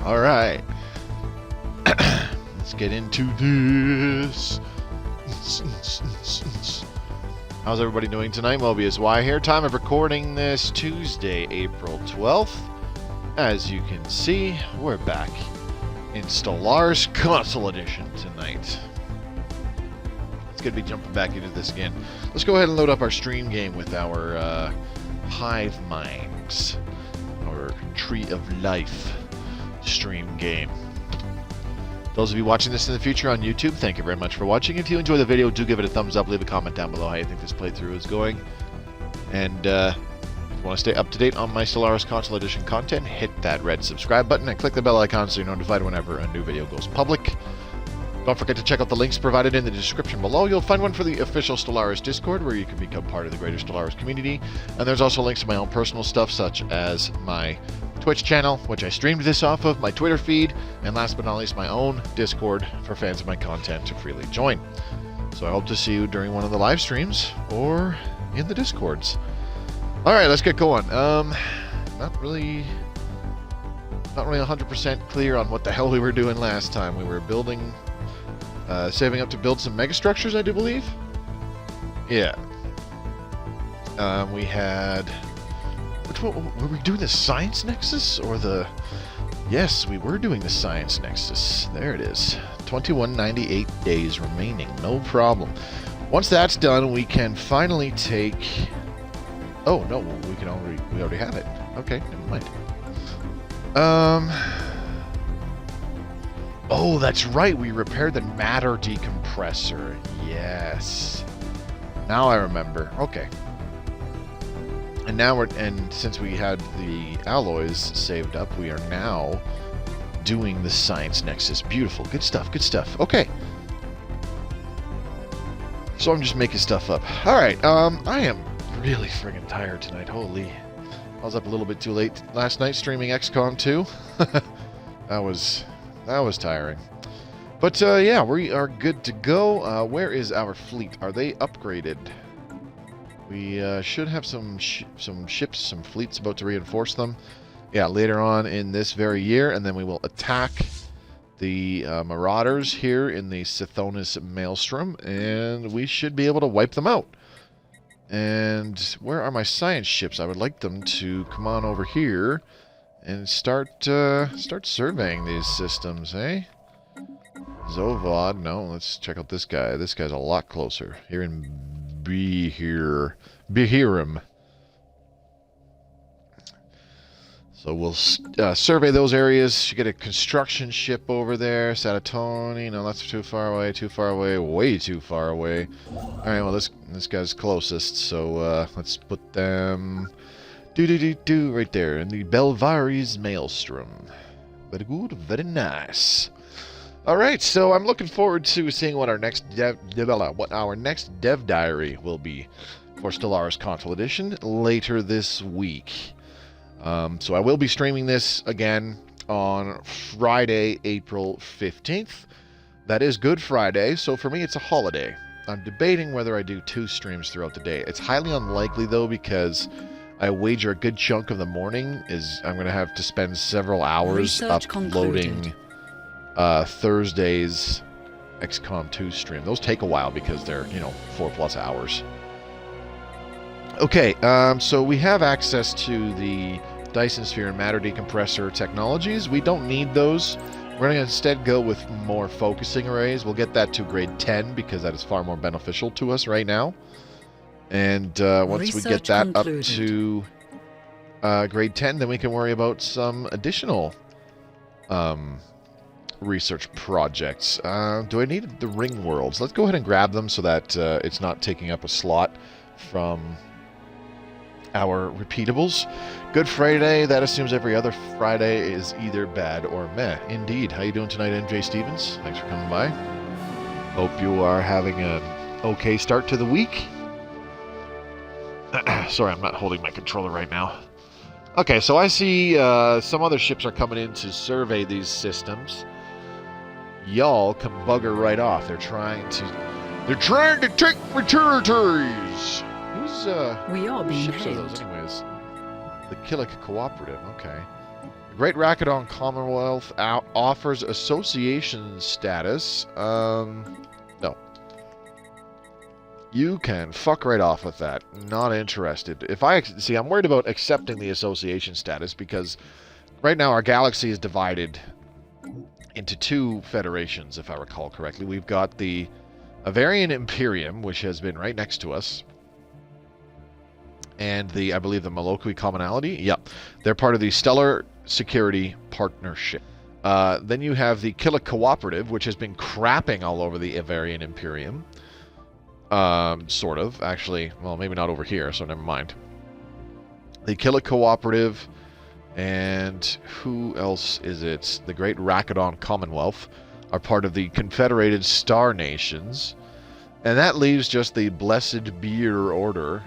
All right. Let's get into this. How's everybody doing tonight? Mobius Y here. Time of recording this Tuesday, April 12th. As you can see, we're back in Stellaris Console Edition tonight. It's good to be jumping back into this again. Let's go ahead and load up our stream game with our hive minds, our Tree of Life stream game. Those of you watching this in the future on YouTube, thank you very much for watching. If you enjoy the video, do give it a thumbs up. Leave a comment down below how you think this playthrough is going. And if you want to stay up to date on my Stellaris Console Edition content, hit that red subscribe button and click the bell icon so you're notified whenever a new video goes public. Don't forget to check out the links provided in the description below. You'll find one for the official Stellaris Discord, where you can become part of the greater Stellaris community. And there's also links to my own personal stuff, such as my Twitch channel, which I streamed this off of, my Twitter feed, and last but not least, my own Discord for fans of my content to freely join. So I hope to see you during one of the live streams or in the Discords. All right, let's get going. Not really 100% clear on what the hell we were doing last time. We were building, saving up to build some megastructures, I do believe. Yeah. We had. Which one were we doing? The Science Nexus or the? Yes, we were doing the Science Nexus. There it is. 2198 days remaining. No problem. Once that's done, we can finally take. Oh no, we already have it. Okay, never mind. Oh, that's right. We repaired the matter decompressor. Yes. Now I remember. Okay. And now since we had the alloys saved up, we are now doing the Science Nexus. Beautiful. Good stuff. Good stuff. Okay. So I'm just making stuff up. All right. I am really friggin' tired tonight. Holy. I was up a little bit too late last night streaming XCOM 2. That was tiring. But yeah, we are good to go. Where is our fleet? Are they upgraded? We should have some ships, some fleets about to reinforce them. Yeah, later on in this very year, and then we will attack the marauders here in the Sithonus Maelstrom, and we should be able to wipe them out. And where are my science ships? I would like them to come on over here and start surveying these systems, eh? Zovod, no, let's check out this guy. This guy's a lot closer. Here in Behirim. So we'll survey those areas. You get a construction ship over there. Satatoni, no, that's too far away, way too far away. Alright, well, this guy's closest, so let's put them right there in the Belvaris Maelstrom. Very good, very nice. Alright, so I'm looking forward to seeing what our next dev diary will be for Stellaris Console Edition later this week. So I will be streaming this again on Friday, April 15th. That is Good Friday, so for me it's a holiday. I'm debating whether I do 2 streams throughout the day. It's highly unlikely though, because I wager a good chunk of the morning I'm going to have to spend several hours uploading Thursday's XCOM 2 stream. Those take a while because they're, 4+ hours. Okay, so we have access to the Dyson Sphere and Matter Decompressor technologies. We don't need those. We're going to instead go with more focusing arrays. We'll get that to grade 10 because that is far more beneficial to us right now. And once we get that up to grade 10, then we can worry about some additional research projects. Do I need the ring worlds? Let's go ahead and grab them so that it's not taking up a slot from our repeatables. Good Friday, that assumes every other Friday is either bad or meh. Indeed. How you doing tonight, MJ Stevens? Thanks for coming by. Hope you are having an okay start to the week. Sorry, I'm not holding my controller right now. Okay, so I see some other ships are coming in to survey these systems. Y'all can bugger right off. They're trying to take my territories. Whose we are being ships are those, anyways? The Killick Cooperative. Okay. Great Rakadon Commonwealth offers association status. No. You can fuck right off with that. Not interested. If I see, I'm worried about accepting the association status because right now our galaxy is divided into two federations, if I recall correctly. We've got the Avarian Imperium, which has been right next to us, and I believe the Maloqui Commonality. Yep, they're part of the Stellar Security Partnership. Then you have the Killa Cooperative, which has been crapping all over the Avarian Imperium. Sort of, actually. Well, maybe not over here, so never mind. The Killa Cooperative, and who else is it? The Great Rakadon Commonwealth are part of the Confederated Star Nations. And that leaves just the Blessed Beer Order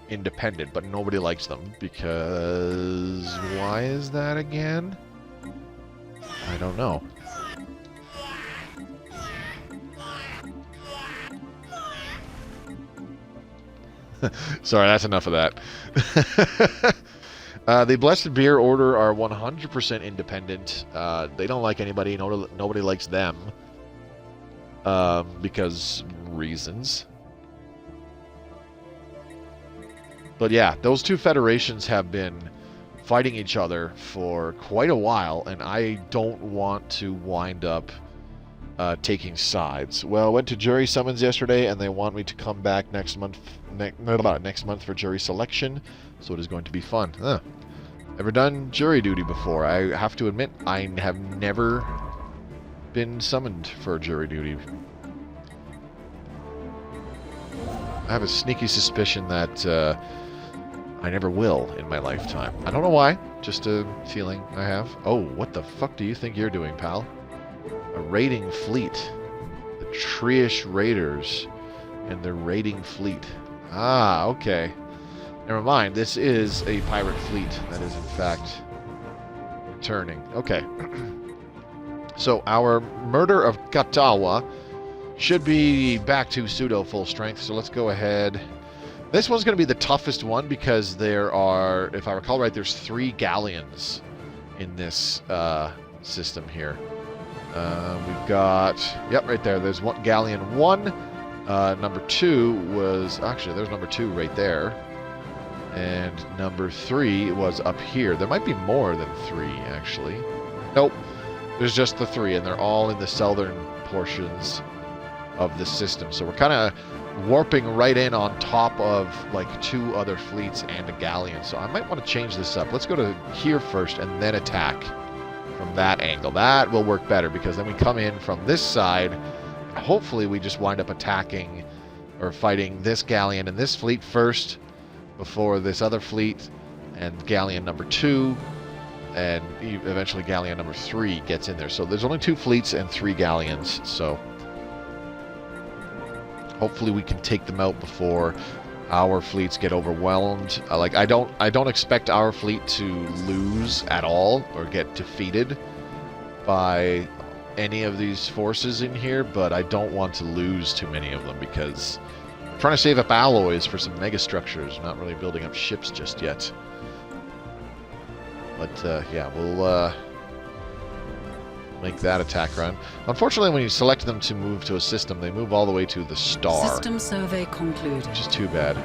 independent, but nobody likes them because why is that again? I don't know. Sorry, that's enough of that. The Blessed Beer Order are 100% independent. They don't like anybody. Nobody likes them. Because reasons. But yeah, those two federations have been fighting each other for quite a while, and I don't want to wind up taking sides. Well, I went to jury summons yesterday, and they want me to come back next month for jury selection, so it is going to be fun. Never done jury duty before. I have to admit, I have never been summoned for jury duty. I have a sneaky suspicion that I never will in my lifetime. I don't know why, just a feeling I have. Oh, what the fuck do you think you're doing, pal? A raiding fleet. The Triish Raiders and their raiding fleet. Ah, okay. Never mind, this is a pirate fleet that is in fact returning. Okay. So our murder of Katawa should be back to pseudo full strength, so let's go ahead. This one's going to be the toughest one because there are, if I recall right, there's 3 galleons in this system here. We've got, yep, right there. There's one galleon 1. Number 2 was, actually, there's number 2 right there. And number 3 was up here. There might be more than 3, actually. Nope. There's just the 3, and they're all in the southern portions of the system. So we're kind of warping right in on top of like 2 other fleets and a galleon. So I might want to change this up. Let's go to here first and then attack from that angle. That will work better because then we come in from this side. And hopefully we just wind up attacking or fighting this galleon and this fleet first before this other fleet and galleon number 2 and eventually galleon number 3 gets in there. So there's only 2 fleets and 3 galleons. So hopefully we can take them out before our fleets get overwhelmed. I don't expect our fleet to lose at all or get defeated by any of these forces in here, but I don't want to lose too many of them because I'm trying to save up alloys for some megastructures, not really building up ships just yet. But yeah, we'll make that attack run. Unfortunately, when you select them to move to a system, they move all the way to the star. System survey concluded. Which is too bad.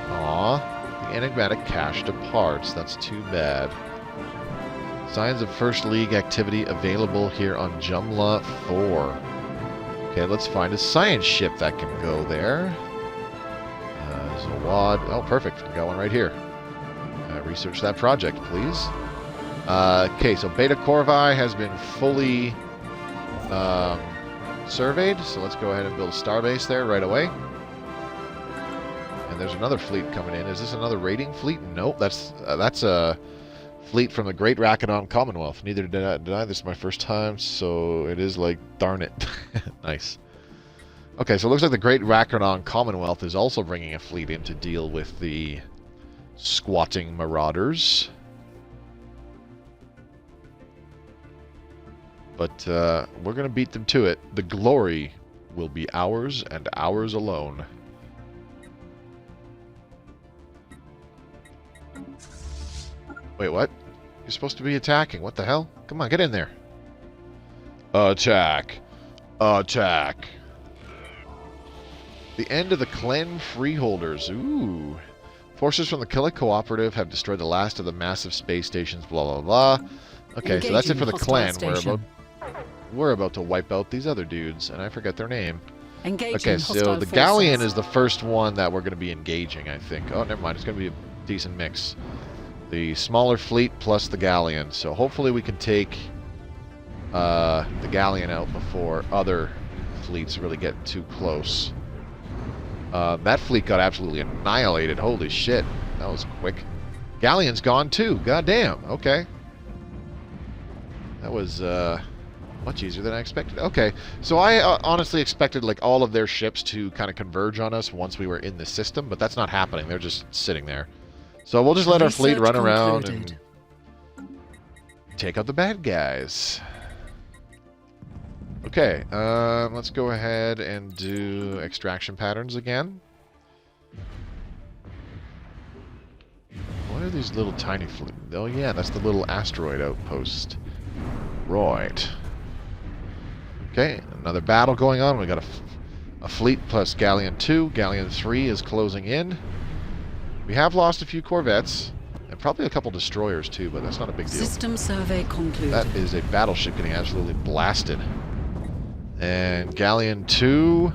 Aw, the enigmatic cache departs. That's too bad. Signs of First League activity available here on Jumla 4. Okay, let's find a science ship that can go there. Zawad. Oh, perfect. We got one right here. Research that project, please. Okay, so Beta Corvi has been fully surveyed, so let's go ahead and build a starbase there right away. And there's another fleet coming in. Is this another raiding fleet? Nope, that's a fleet from the Great Rakadon Commonwealth. Neither did I. This is my first time, so it is like, darn it. Nice. Okay, so it looks like the Great Rakadon Commonwealth is also bringing a fleet in to deal with the squatting marauders. But we're going to beat them to it. The glory will be ours and ours alone. Wait, what? You're supposed to be attacking. What the hell? Come on, get in there. Attack. Attack. The end of the clan freeholders. Ooh. Forces from the Killick Cooperative have destroyed the last of the massive space stations, blah, blah, blah. Okay, Engaging so that's it for the clan. station. We're about to wipe out these other dudes, and I forget their name. Engaging Okay, so hostile the forces. Galleon is the first one that we're going to be engaging, I think. Oh, never mind. It's going to be a decent mix. The smaller fleet plus the Galleon. So hopefully we can take the Galleon out before other fleets really get too close. That fleet got absolutely annihilated. Holy shit. That was quick. Galleon's gone too. Goddamn. Okay. That was much easier than I expected. Okay. So I honestly expected like all of their ships to kind of converge on us once we were in the system, but that's not happening. They're just sitting there. So we'll just let our fleet run around and take out the bad guys. Okay, let's go ahead and do extraction patterns again. What are these little tiny fleet? Oh yeah, that's the little asteroid outpost. Right. Okay, another battle going on. We got a fleet plus Galleon 2. Galleon 3 is closing in. We have lost a few corvettes, and probably a couple destroyers too, but that's not a big deal. System survey concluded. That is a battleship getting absolutely blasted. And Galleon 2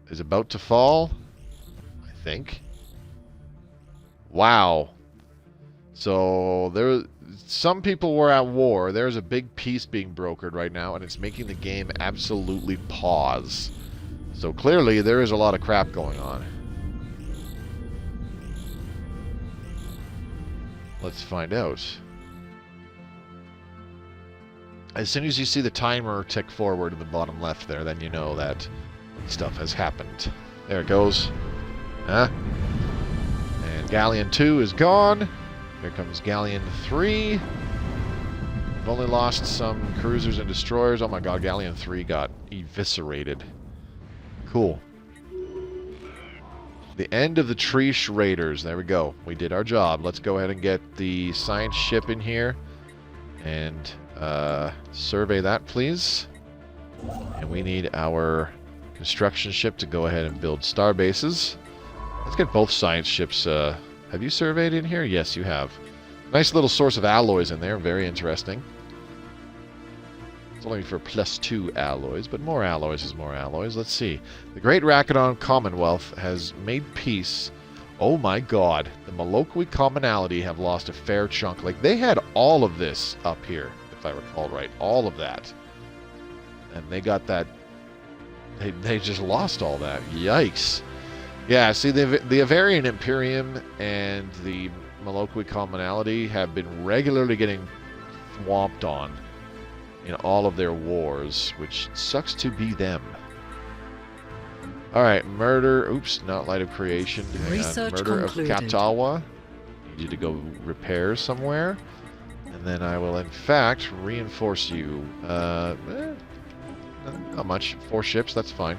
is about to fall, I think. Wow. So some people were at war. There's a big peace being brokered right now, and it's making the game absolutely pause. So clearly there is a lot of crap going on. Let's find out. As soon as you see the timer tick forward in the bottom left there, then you know that stuff has happened. There it goes. Huh? And Galleon 2 is gone. Here comes Galleon 3. We've only lost some cruisers and destroyers. Oh my god, Galleon 3 got eviscerated. Cool. The end of the Treesh Raiders. There we go. We did our job. Let's go ahead and get the science ship in here. And survey that, please. And we need our construction ship to go ahead and build star bases. Let's get both science ships. Have you surveyed in here? Yes, you have. Nice little source of alloys in there. Very interesting. It's only for +2 alloys, but more alloys is more alloys. Let's see. The Great Rakadon Commonwealth has made peace. Oh my god. The Maloqui Commonality have lost a fair chunk. Like, they had all of this up here, if I recall right. All of that. And they got that... They just lost all that. Yikes. Yeah, see, the Avarian Imperium and the Maloqui Commonality have been regularly getting swamped on in all of their wars, which sucks to be them. Alright, murder. Oops, not Light of Creation. Research murder concluded. of Katawa. Need you to go repair somewhere. And then I will, in fact, reinforce you. Not much. 4 ships, that's fine.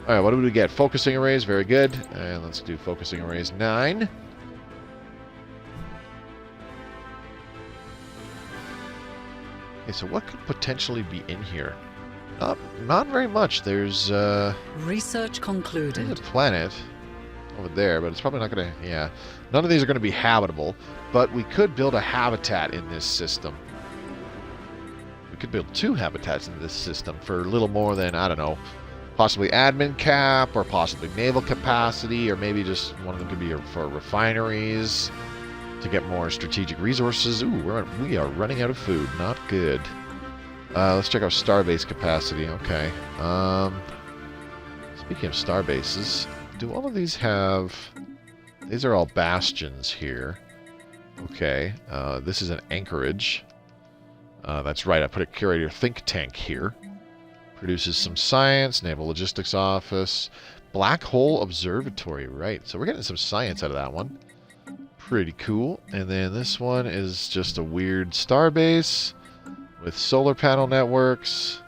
Alright, what do we get? Focusing arrays, very good. And let's do focusing arrays 9. Okay, so what could potentially be in here? Not very much. There's Research concluded. there's a planet over there, but it's probably not going to... Yeah. None of these are going to be habitable, but we could build a habitat in this system. We could build 2 habitats in this system for a little more than, I don't know, possibly admin cap, or possibly naval capacity, or maybe just one of them could be for refineries to get more strategic resources. Ooh, we are running out of food. Not good. Let's check out Starbase Capacity. Okay. Speaking of Starbases, do all of these have... These are all bastions here. Okay. This is an anchorage. That's right, I put a curator think tank here. Produces some science, naval logistics office, black hole observatory, right. So we're getting some science out of that one. Pretty cool. And then this one is just a weird starbase with solar panel networks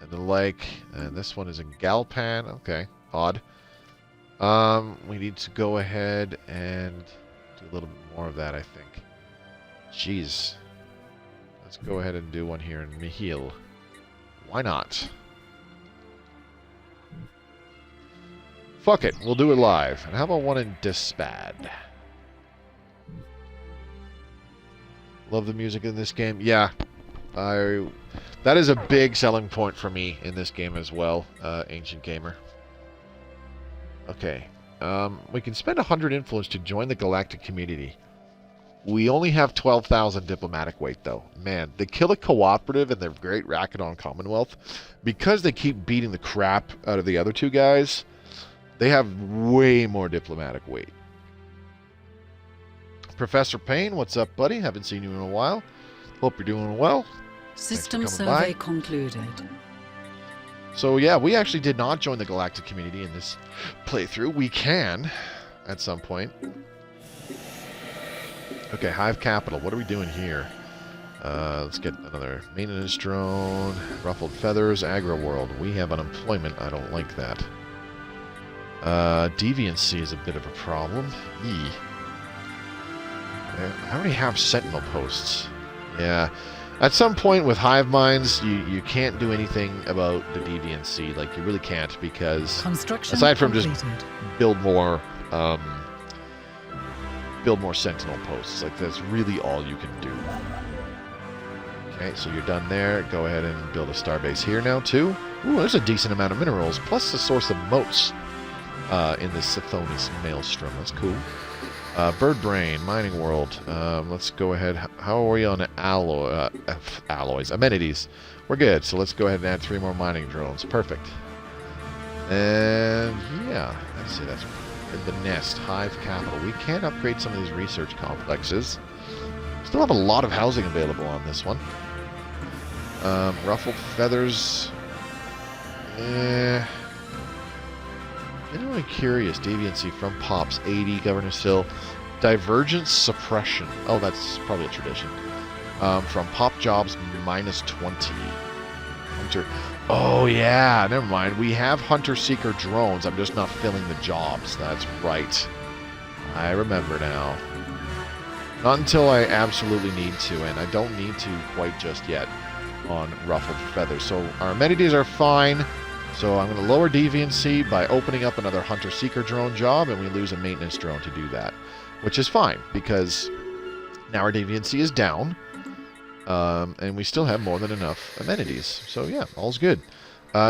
and the like. And this one is in Galpan. Okay, odd. We need to go ahead and do a little bit more of that, I think. Jeez. Let's go ahead and do one here in Mihil. Why not? Fuck it, we'll do it live. And how about one in Dispad? Love the music in this game. Yeah, that is a big selling point for me in this game as well, Ancient Gamer. Okay, we can spend 100 influence to join the galactic community. We only have 12,000 diplomatic weight, though. Man, the Killa Cooperative and their Great Rakadon Commonwealth, because they keep beating the crap out of the other two guys, they have way more diplomatic weight. Professor Payne, what's up, buddy? Haven't seen you in a while. Hope you're doing well. System survey concluded. So yeah, we actually did not join the galactic community in this playthrough. We can at some point. Okay, Hive Capital. What are we doing here? Let's get another maintenance drone. Ruffled Feathers, Agro World. We have unemployment. I don't like that. Deviancy is a bit of a problem. I already have Sentinel posts. Yeah. At some point with hive minds, you can't do anything about the deviancy. Like, you really can't, because aside from just build more Sentinel posts, like, that's really all you can do. Okay, so you're done there. Go ahead and build a starbase here now, too. Ooh, there's a decent amount of minerals, plus a source of moats in this Sithonis maelstrom. That's cool. Bird Brain, Mining World. Let's go ahead. How are we on alloys? Amenities. We're good, so let's go ahead and add 3 more mining drones. Perfect. And yeah, let's see, that's the Nest, Hive Capital. We can upgrade some of these research complexes. Still have a lot of housing available on this one. Ruffled Feathers. Genuinely curious. Deviancy from Pops 80, Governor Sill. Divergence Suppression. Oh, that's probably a tradition. From Pop Jobs minus 20. Hunter. Oh, yeah. Never mind. We have Hunter Seeker drones. I'm just not filling the jobs. That's right. I remember now. Not until I absolutely need to, and I don't need to quite just yet on Ruffled Feathers. So our amenities are fine. So I'm going to lower deviancy by opening up another Hunter Seeker drone job, and we lose a maintenance drone to do that, which is fine because now our deviancy is down, and we still have more than enough amenities. So yeah, all's good.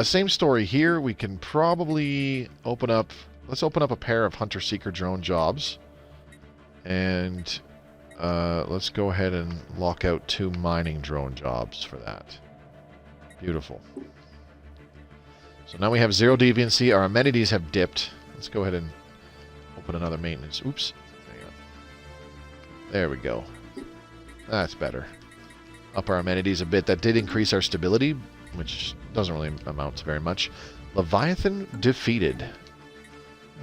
Same story here. We can probably open up. Let's open up a pair of Hunter Seeker drone jobs, and let's go ahead and lock out 2 mining drone jobs for that. Beautiful. So now we have 0 deviancy. Our amenities have dipped. Let's go ahead and open another maintenance. Oops. There we go. That's better. Up our amenities a bit. That did increase our stability, which doesn't really amount to very much. Leviathan defeated.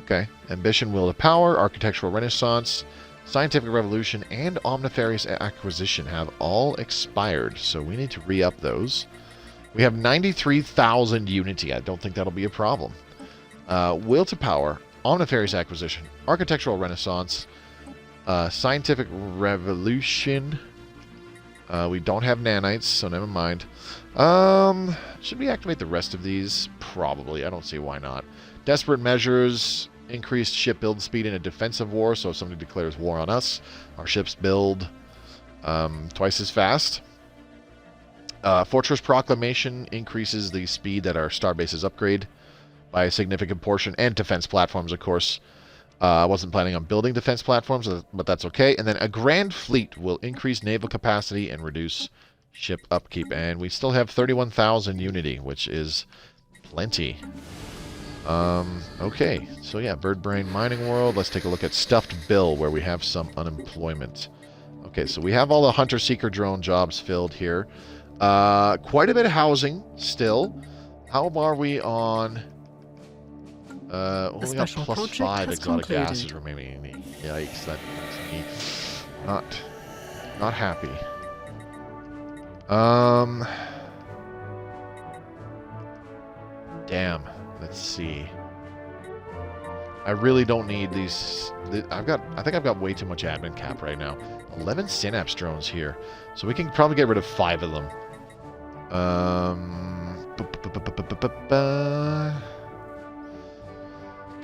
Okay. Ambition, Will to Power, Architectural Renaissance, Scientific Revolution, and Omnifarious Acquisition have all expired. So we need to re-up those. We have 93,000 Unity. I don't think that'll be a problem. Will to Power, Omnifarious Acquisition, Architectural Renaissance, Scientific Revolution. We don't have nanites, so never mind. Should we activate the rest of these? Probably. I don't see why not. Desperate Measures, increased ship build speed in a defensive war, so if somebody declares war on us, our ships build twice as fast. Fortress Proclamation increases the speed that our starbases upgrade by a significant portion, and defense platforms, of course. I wasn't planning on building defense platforms, but that's okay. And then a Grand Fleet will increase naval capacity and reduce ship upkeep. And we still have 31,000 Unity, which is plenty. Okay, so yeah, Bird Brain Mining World. Let's take a look at Stuffed Bill, where we have some unemployment. Okay, so we have all the Hunter Seeker drone jobs filled here. Quite a bit of housing still. How are we on? We got plus 5 exotic gases remaining. Yikes, that makes me not happy. Damn. Let's see. I really don't need these. I think I've got way too much admin cap right now. 11 synapse drones here, so we can probably get rid of 5 of them.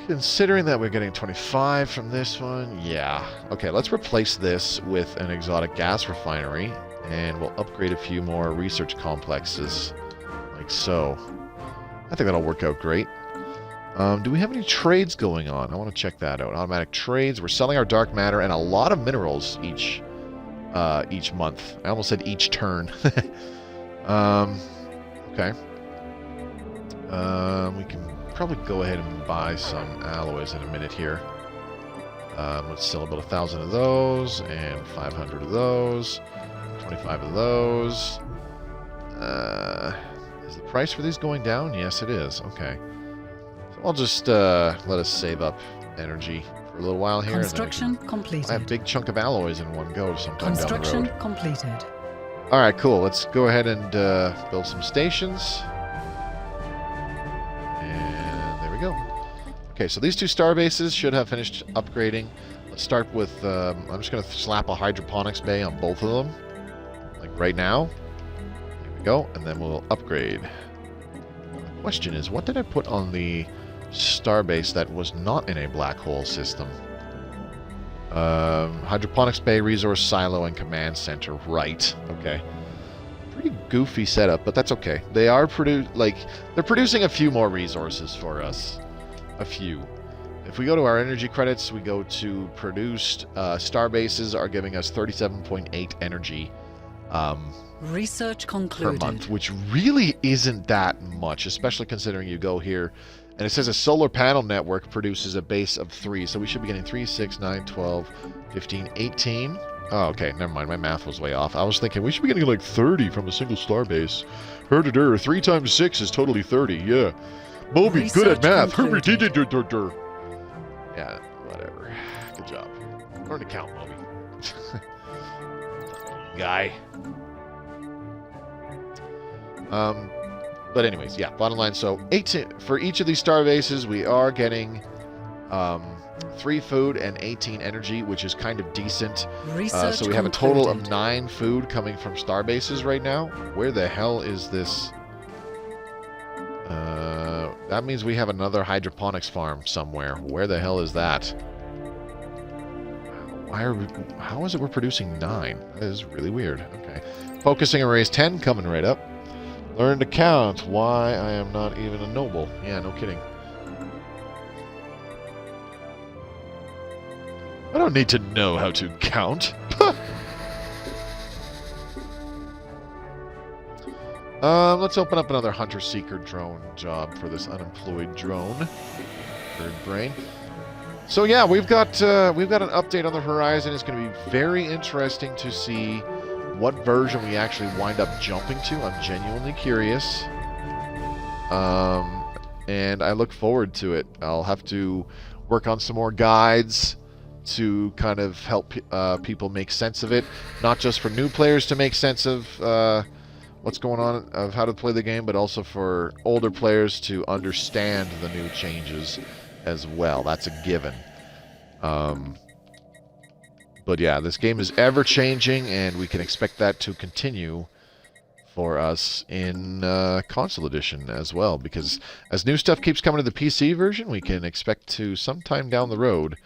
Considering that we're getting 25 from this one, yeah. Okay, let's replace this with an exotic gas refinery, and we'll upgrade a few more research complexes, like so. I think that'll work out great. Do we have any trades going on? I want to check that out. Automatic trades. We're selling our dark matter and a lot of minerals each month. I almost said each turn. Okay. We can probably go ahead and buy some alloys in a minute here. Let's sell about 1,000 of those and 500 of those, 25 of those. Is the price for these going down? Yes, it is. Okay. So I'll just let us save up energy for a little while here. Construction completed. I have a big chunk of alloys in one go sometime down the road. Construction completed. All right, cool. Let's go ahead and build some stations. And there we go. Okay, so these 2 star bases should have finished upgrading. Let's start with, I'm just going to slap a hydroponics bay on both of them. Like right now. There we go. And then we'll upgrade. The question is, what did I put on the starbase that was not in a black hole system? Hydroponics bay, resource silo, and command center. Right. Okay. Pretty goofy setup, but that's okay. They are they're producing a few more resources for us. A few. If we go to our energy credits, we go to produced. Star bases are giving us 37.8 energy Research per concluded. month, which really isn't that much, especially considering you go here and it says a solar panel network produces a base of 3, so we should be getting 3, 6, 9, 12, 15, 18. Oh, okay, never mind, my math was way off. I was thinking we should be getting like 30 from a single star base. 3 times 6 is totally 30, yeah. Moby, good at math. Yeah, whatever. Good job. Learn to count, Moby. Guy. But anyways, yeah, bottom line, so 18 for each of these star bases, we are getting 3 food and 18 energy, which is kind of decent. So we have a total of 9 food coming from star bases right now. Where the hell is this? That means we have another hydroponics farm somewhere. Where the hell is that? How is it we're producing 9? That is really weird. Okay. Focusing arrays 10 coming right up. Learn to count. Why I am not even a noble. Yeah, no kidding. I don't need to know how to count. Let's open up another hunter-seeker drone job for this unemployed drone. Bird brain. So yeah, we've got an update on the horizon. It's going to be very interesting to see what version we actually wind up jumping to. I'm genuinely curious. And I look forward to it. I'll have to work on some more guides to kind of help people make sense of it. Not just for new players to make sense of what's going on, of how to play the game, but also for older players to understand the new changes as well. That's a given. But yeah, this game is ever-changing, and we can expect that to continue for us in Console Edition as well, because as new stuff keeps coming to the PC version, we can expect to sometime down the road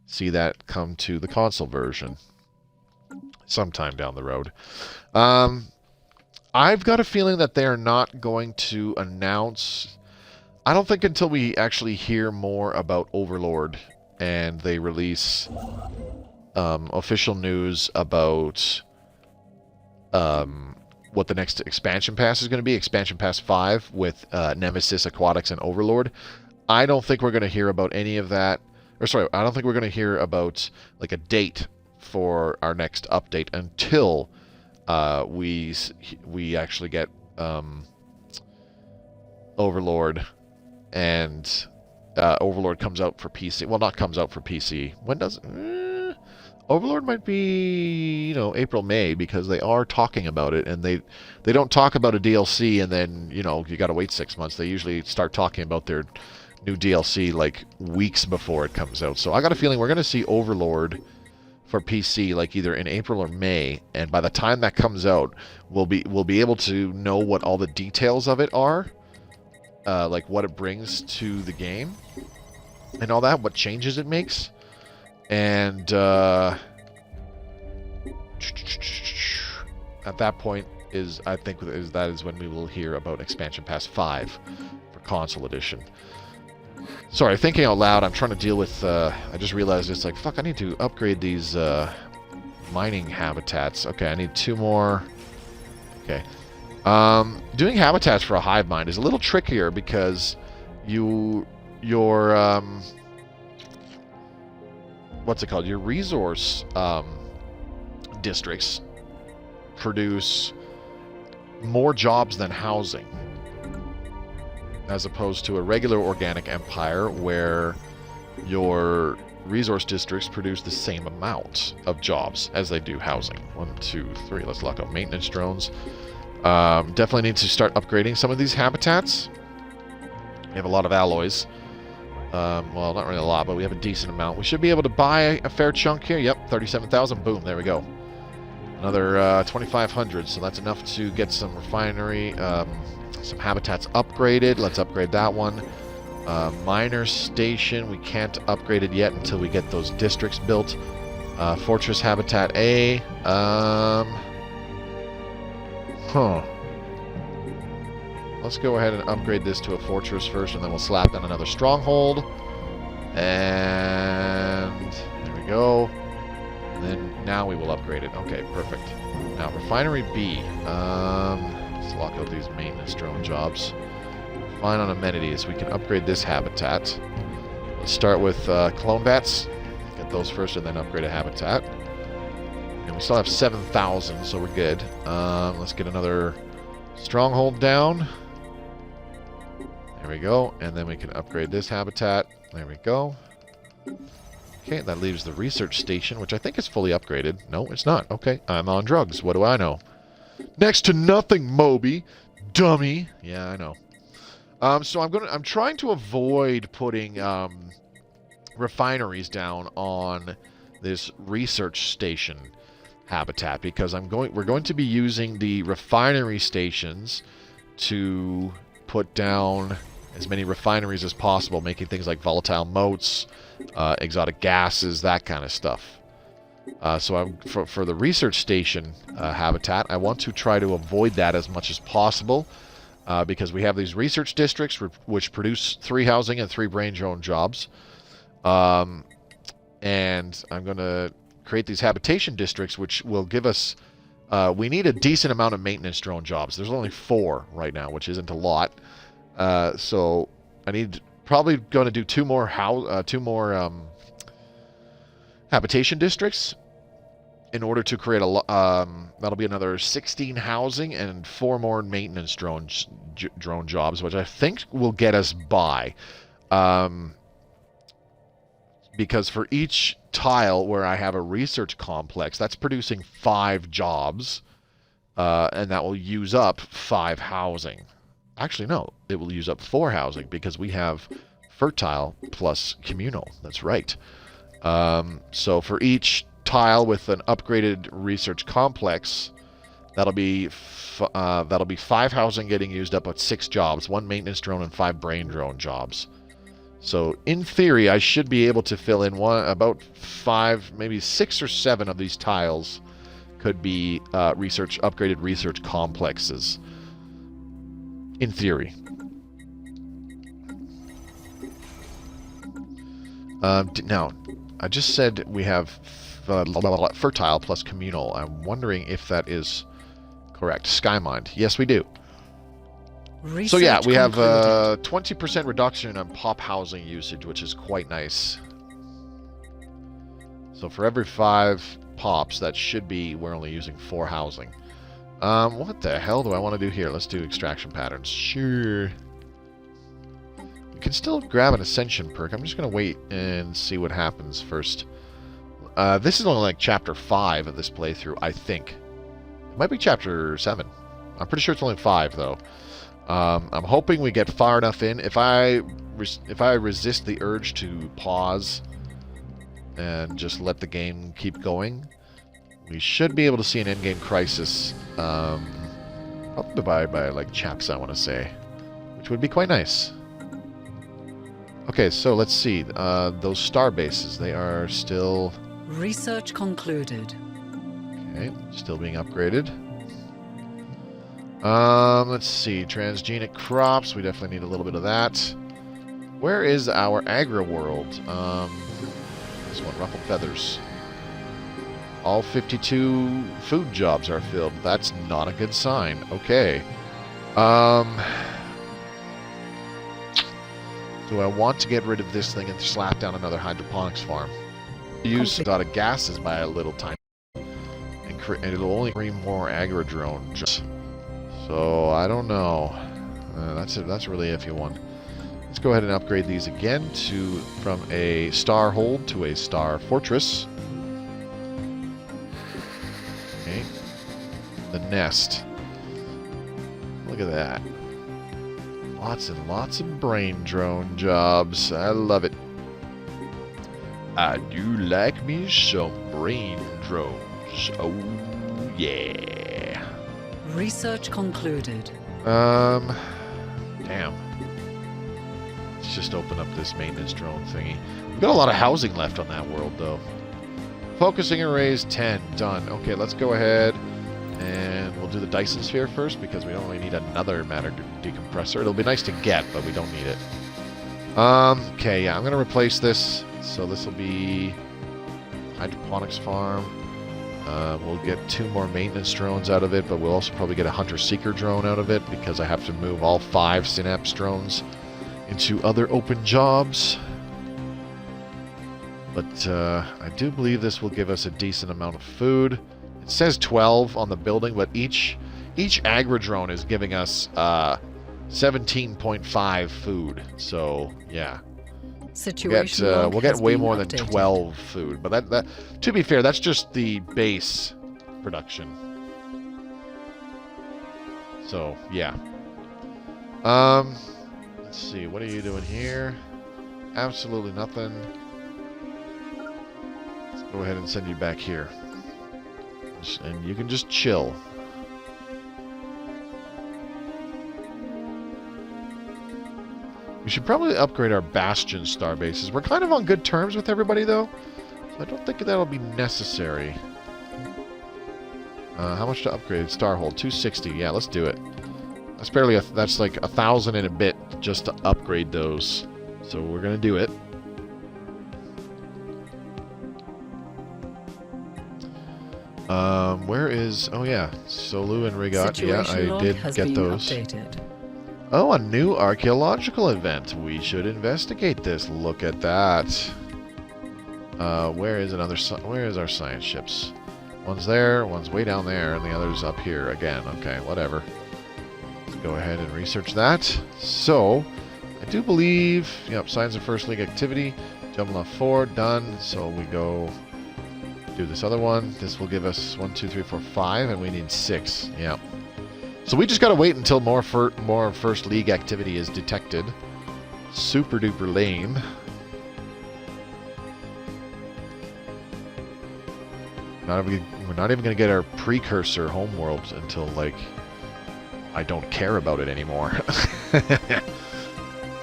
see that come to the console version. Sometime down the road. I've got a feeling that they're not going to announce... I don't think until we actually hear more about Overlord and they release official news about what the next expansion pass is going to be, Expansion Pass 5 with Nemesis, Aquatics, and Overlord. I don't think we're going to hear about any of that. Or sorry, I don't think we're going to hear about like a date for our next update until we actually get Overlord, and Overlord comes out for PC. Well, not comes out for PC. When does Overlord might be, April, May, because they are talking about it, and they don't talk about a DLC and then, you got to wait 6 months. They usually start talking about their new DLC like weeks before it comes out. So I got a feeling we're going to see Overlord for PC like either in April or May, and by the time that comes out, we'll be able to know what all the details of it are, like what it brings to the game and all that, what changes it makes, and at that point I think that is when we will hear about Expansion Pass 5 for Console Edition. Sorry, thinking out loud, I'm trying to deal with, I just realized it's like, fuck, I need to upgrade these mining habitats. Okay, I need 2 more. Okay. Doing habitats for a hive mind is a little trickier because your what's it called? Your resource districts produce more jobs than housing, as opposed to a regular organic empire where your resource districts produce the same amount of jobs as they do housing. 1, 2, 3. Let's lock up maintenance drones. Definitely need to start upgrading some of these habitats. We have a lot of alloys. Well, not really a lot, but we have a decent amount. We should be able to buy a fair chunk here. Yep, 37,000. Boom, there we go. Another 2,500, so that's enough to get some refinery, some habitats upgraded. Let's upgrade that one. Miner Station, we can't upgrade it yet until we get those districts built. Fortress Habitat A. Let's go ahead and upgrade this to a fortress first, and then we'll slap down another stronghold. And there we go. And then now we will upgrade it. Okay, perfect. Now, Refinery B. Let's lock out these maintenance drone jobs. Fine on amenities. We can upgrade this habitat. Let's start with clone bats. Get those first and then upgrade a habitat. And we still have 7,000, so we're good. Let's get another stronghold down. There we go. And then we can upgrade this habitat. There we go. Okay, that leaves the research station, which I think is fully upgraded. No, it's not. Okay, I'm on drugs. What do I know? Next to nothing, Moby. Dummy. Yeah, I know. So I'm trying to avoid putting refineries down on this research station habitat because we're going to be using the refinery stations to put down as many refineries as possible, making things like volatile motes, exotic gases, that kind of stuff. So for the research station habitat, I want to try to avoid that as much as possible because we have these research districts which produce 3 housing and 3 brain drone jobs. And I'm going to create these habitation districts which will give us... we need a decent amount of maintenance drone jobs. There's only 4 right now, which isn't a lot. So I need probably going to do 2 more habitation districts in order to create that'll be another 16 housing and 4 more maintenance drone jobs, which I think will get us by. Because for each tile where I have a research complex, that's producing 5 jobs, and that will use up 5 housing. Actually, no, it will use up 4 housing because we have fertile plus communal. That's right. So for each tile with an upgraded research complex, that'll be 5 housing getting used up at 6 jobs, 1 maintenance drone and 5 brain drone jobs. So in theory, I should be able to fill in about 5, maybe 6 or 7 of these tiles could be upgraded research complexes. In theory. Now, I just said we have fertile plus communal. I'm wondering if that is correct. Skymind. Yes, we do. Research so yeah, we have concluded. 20% reduction on pop housing usage, which is quite nice. So for every 5 pops, that should be, we're only using 4 housing. What the hell do I want to do here? Let's do extraction patterns. Sure. We can still grab an ascension perk. I'm just going to wait and see what happens first. This is only like chapter 5 of this playthrough, I think. It might be chapter 7. I'm pretty sure it's only 5, though. I'm hoping we get far enough in. If I resist the urge to pause and just let the game keep going, we should be able to see an endgame crisis, probably by like chaps, I want to say, which would be quite nice. Okay, so let's see. Those star bases, they are still... Research concluded. Okay, still being upgraded. Let's see. Transgenic crops, we definitely need a little bit of that. Where is our agri world? This one, ruffled feathers. All 52 food jobs are filled. That's not a good sign. Okay. Do I want to get rid of this thing and slap down another hydroponics farm? Use a lot of gases by a little tiny, and it'll only create more agri-drones. So I don't know. That's a really iffy one. Let's go ahead and upgrade these again from a star hold to a star fortress. Okay. The nest. Look at that. Lots and lots of brain drone jobs. I love it. I do like me some brain drones. Oh, yeah. Research concluded. Damn. Let's just open up this maintenance drone thingy. We've got a lot of housing left on that world, though. Focusing arrays 10. Done. Okay, let's go ahead and we'll do the Dyson sphere first because we don't really need another matter decompressor. It'll be nice to get, but we don't need it. Okay, yeah, I'm going to replace this. So this will be hydroponics farm. We'll get 2 more maintenance drones out of it, but we'll also probably get a hunter-seeker drone out of it because I have to move all 5 Synapse drones into other open jobs. But I do believe this will give us a decent amount of food. It says 12 on the building, but each agri-drone is giving us 17.5 food. So, yeah. We'll get way more than 12 food, but that to be fair, that's just the base production. So yeah. Let's see, what are you doing here? Absolutely nothing. Let's go ahead and send you back here, and you can just chill. We should probably upgrade our Bastion star bases. We're kind of on good terms with everybody, though, so I don't think that'll be necessary. How much to upgrade? Starhold 260. Yeah, let's do it. That's barely that's like 1,000 and a bit just to upgrade those. So we're gonna do it. Where is? Oh yeah, Solu and Rigat. Yeah, I did get those. Updated. Oh, a new archaeological event. We should investigate this. Look at that. Where is our science ships? One's there, one's way down there, and the other's up here again. Okay, whatever. Let's go ahead and research that. So, I do believe, yep, signs of First League activity. Jumble off 4, done. So we go do this other one. This will give us 1, 2, 3, 4, 5, and we need 6. Yep. So we just gotta wait until more First League activity is detected. Super duper lame. We're not even gonna get our precursor homeworld until, like, I don't care about it anymore.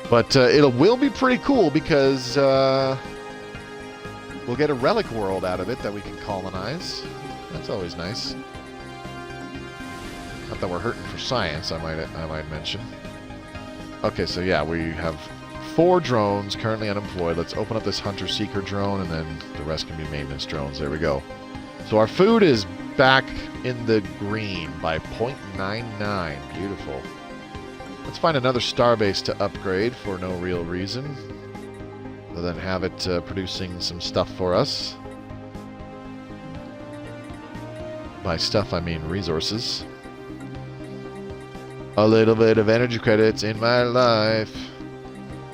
But it will be pretty cool because we'll get a relic world out of it that we can colonize. That's always nice. Not that we're hurting for science, I might mention. Okay, so yeah, we have 4 drones currently unemployed. Let's open up this hunter-seeker drone, and then the rest can be maintenance drones. There we go. So our food is back in the green by 0.99. Beautiful. Let's find another starbase to upgrade for no real reason, other than have it producing some stuff for us. By stuff, I mean resources. A little bit of energy credits in my life.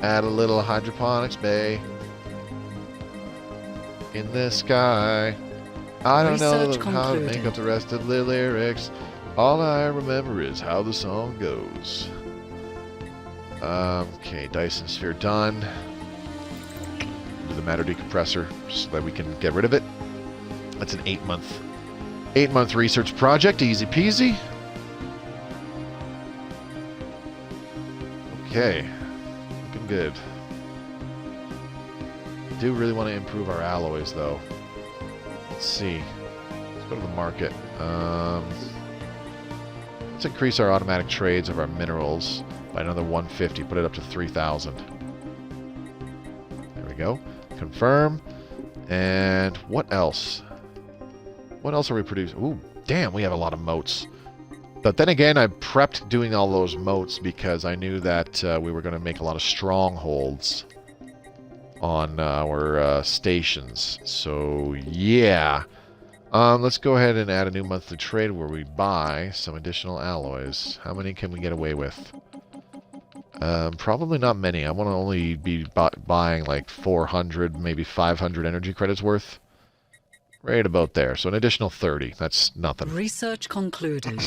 Add a little hydroponics bay in the sky. I don't know how to make up the rest of the lyrics. All I remember is how the song goes. Okay, Dyson sphere done. Do the matter decompressor so that we can get rid of it. That's an 8-month research project, easy peasy. Okay, looking good. Do really want to improve our alloys though. Let's see. Let's go to the market. Let's increase our automatic trades of our minerals by another 150. Put it up to 3,000. There we go. Confirm. And what else? What else are we producing? Ooh, damn, we have a lot of moats. But then again, I prepped doing all those moats because I knew that we were going to make a lot of strongholds on our stations. So, yeah. Let's go ahead and add a new monthly trade where we buy some additional alloys. How many can we get away with? Probably not many. I want to only be buying like 400, maybe 500 energy credits worth. Right about there. So an additional 30. That's nothing. Research concluded.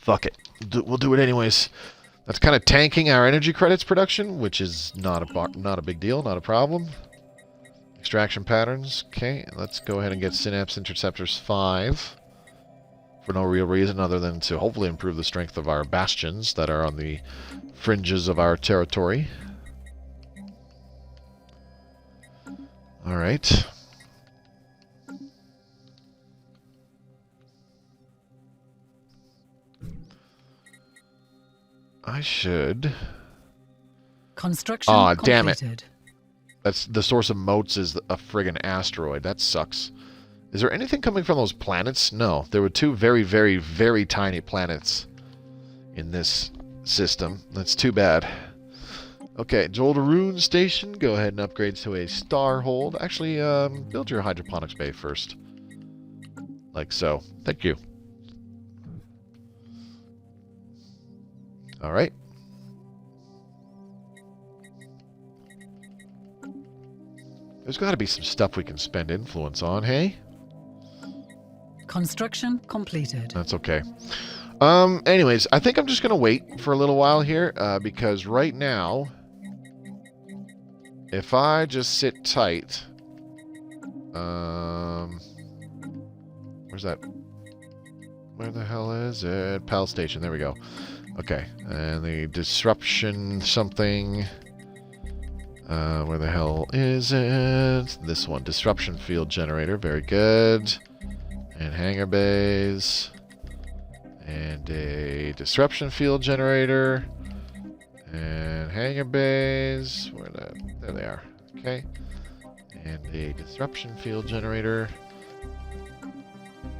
Fuck it. We'll do it anyways. That's kind of tanking our energy credits production, which is not a big deal, not a problem. Extraction patterns. Okay, let's go ahead and get Synapse Interceptors 5. For no real reason other than to hopefully improve the strength of our bastions that are on the fringes of our territory. Alright. I should... Construction Aw, damn it. completed. That's the source of moats is a friggin' asteroid. That sucks. Is there anything coming from those planets? No. There were two very, very, very tiny planets in this system. That's too bad. Okay, Joldaroon Station. Go ahead and upgrade to a Starhold. Actually, build your hydroponics bay first. Like so. Thank you. Alright. There's got to be some stuff we can spend influence on, hey? Construction completed. That's okay. Anyways, I think I'm just going to wait for a little while here, because right now, if I just sit tight, where's that? Where the hell is it? PAL Station, there we go. Okay, and the disruption something... where the hell is it? This one. Disruption field generator. Very good. And hangar bays. And a disruption field generator. And hangar bays. There they are. Okay. And a disruption field generator.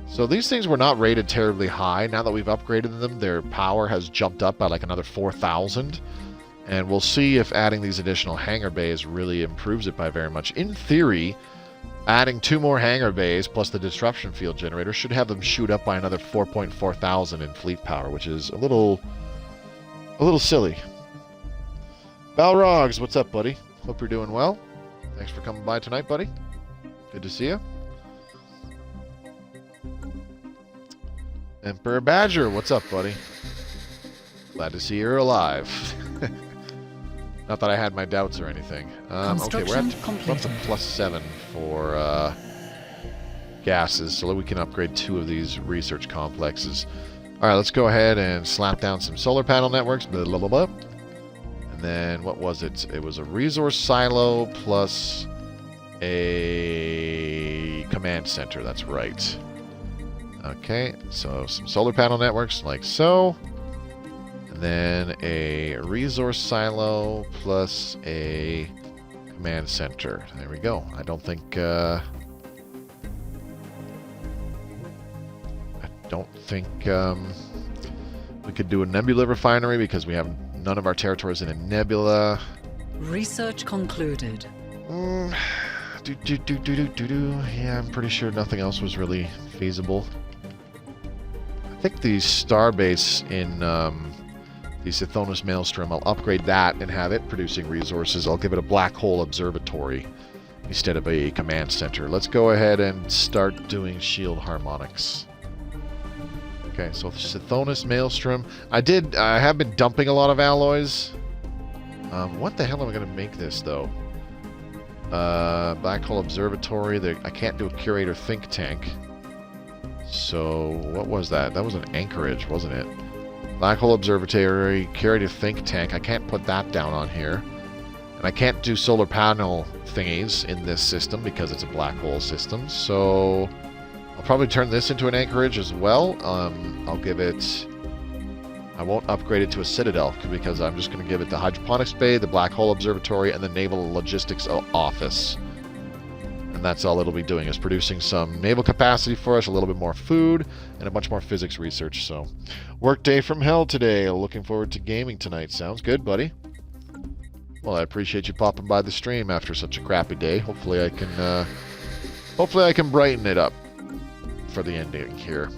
So these things were not rated terribly high. Now that we've upgraded them, their power has jumped up by like another 4,000. And we'll see if adding these additional hangar bays really improves it by very much. In theory, adding 2 more hangar bays plus the disruption field generator should have them shoot up by another 4,400 in fleet power, which is a little silly. Balrogs, what's up, buddy? Hope you're doing well. Thanks for coming by tonight, buddy. Good to see you. Emperor Badger, what's up, buddy? Glad to see you're alive. Not that I had my doubts or anything. Okay, we're up to +7 for gases, so that we can upgrade 2 of these research complexes. All right, let's go ahead and slap down some solar panel networks. Blah, blah, blah, blah. And then what was it? It was a resource silo plus a command center. That's right. Okay, so some solar panel networks like so. And then a resource silo plus a command center. There we go. I don't think we could do a nebula refinery because we have none of our territories in a nebula. Research concluded. Yeah, I'm pretty sure nothing else was really feasible. I think the starbase in the Sithonus Maelstrom, I'll upgrade that and have it producing resources. I'll give it a black hole observatory instead of a command center. Let's go ahead and start doing shield harmonics. Okay, so Sithonus Maelstrom. I have been dumping a lot of alloys What the hell am I going to make this, though? Black Hole Observatory. I can't do a Curator Think Tank. So, what was that? That was an anchorage, wasn't it? Black Hole Observatory, Curator Think Tank. I can't put that down on here. And I can't do solar panel thingies in this system because it's a black hole system. So, I'll probably turn this into an anchorage as well. I'll give it... I won't upgrade it to a Citadel because I'm just going to give it the Hydroponics Bay, the Black Hole Observatory, and the Naval Logistics Office. And that's all it'll be doing, is producing some naval capacity for us, a little bit more food, and a bunch more physics research. So, work day from hell today. Looking forward to gaming tonight. Sounds good, buddy. Well, I appreciate you popping by the stream after such a crappy day. Hopefully I can brighten it up for the ending here.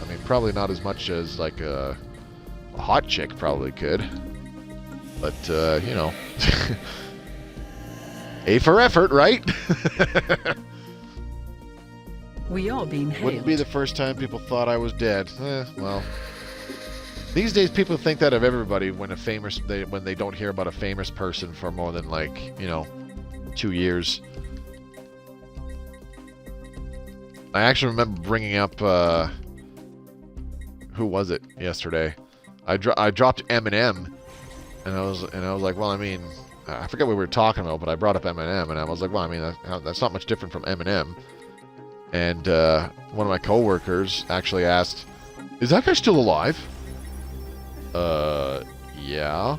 I mean, probably not as much as like a hot chick probably could, but you know, A for effort, right? We are being hailed. Wouldn't be the first time people thought I was dead. Well, these days people think that of everybody when when they don't hear about a famous person for more than, like, you know, 2 years. I actually remember bringing up who was it yesterday? I dropped Eminem, and I was like, well, I mean, I forget what we were talking about, but I brought up Eminem, and I was like, well, I mean, that's not much different from Eminem. And one of my coworkers actually asked, "Is that guy still alive?" Yeah.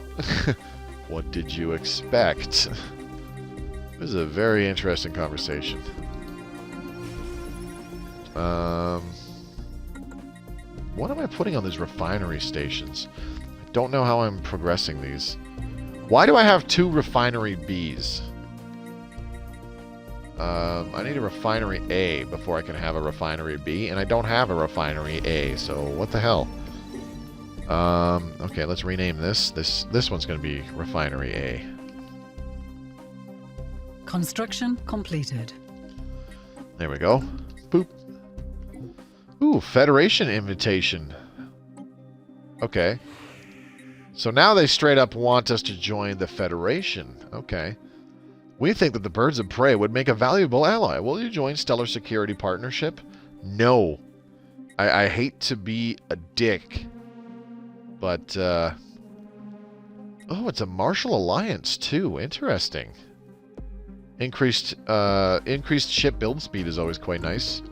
What did you expect? It was a very interesting conversation. What am I putting on these refinery stations? I don't know how I'm progressing these. Why do I have 2 refinery Bs? I need a refinery A before I can have a refinery B, and I don't have a refinery A, so what the hell? Okay, let's rename this. This one's going to be refinery A. Construction completed. There we go. Boop. Ooh, Federation invitation. Okay. So now they straight up want us to join the Federation. Okay. We think that the Birds of Prey would make a valuable ally. Will you join Stellar Security Partnership? No. I hate to be a dick. But, oh, it's a Martial Alliance, too. Interesting. Increased ship build speed is always quite nice.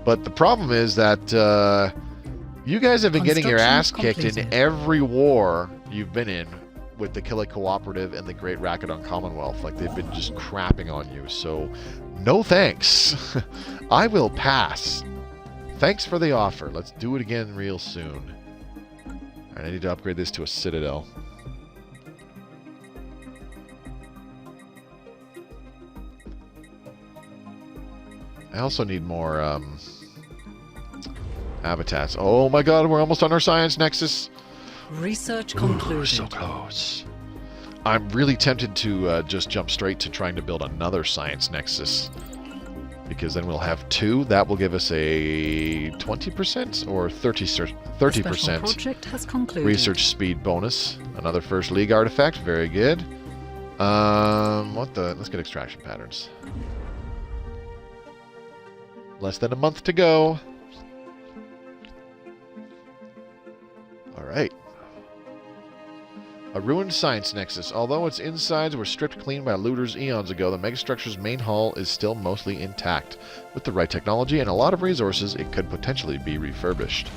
But the problem is that you guys have been getting your ass kicked in every war you've been in with the Killick Cooperative and the Great Rakadon Commonwealth. Like, they've been just crapping on you. So, no thanks. I will pass. Thanks for the offer. Let's do it again real soon. Alright, I need to upgrade this to a Citadel. I also need more habitats. Oh my god, we're almost on our science nexus. Research concluded. Ooh, so close. I'm really tempted to just jump straight to trying to build another science nexus, because then we'll have 2. That will give us a 20% or 30% project has concluded. Research speed bonus. Another first league artifact. Very good. Let's get extraction patterns. Less than a month to go. Alright. A ruined science nexus. Although its insides were stripped clean by looters eons ago, the megastructure's main hull is still mostly intact. With the right technology and a lot of resources, it could potentially be refurbished.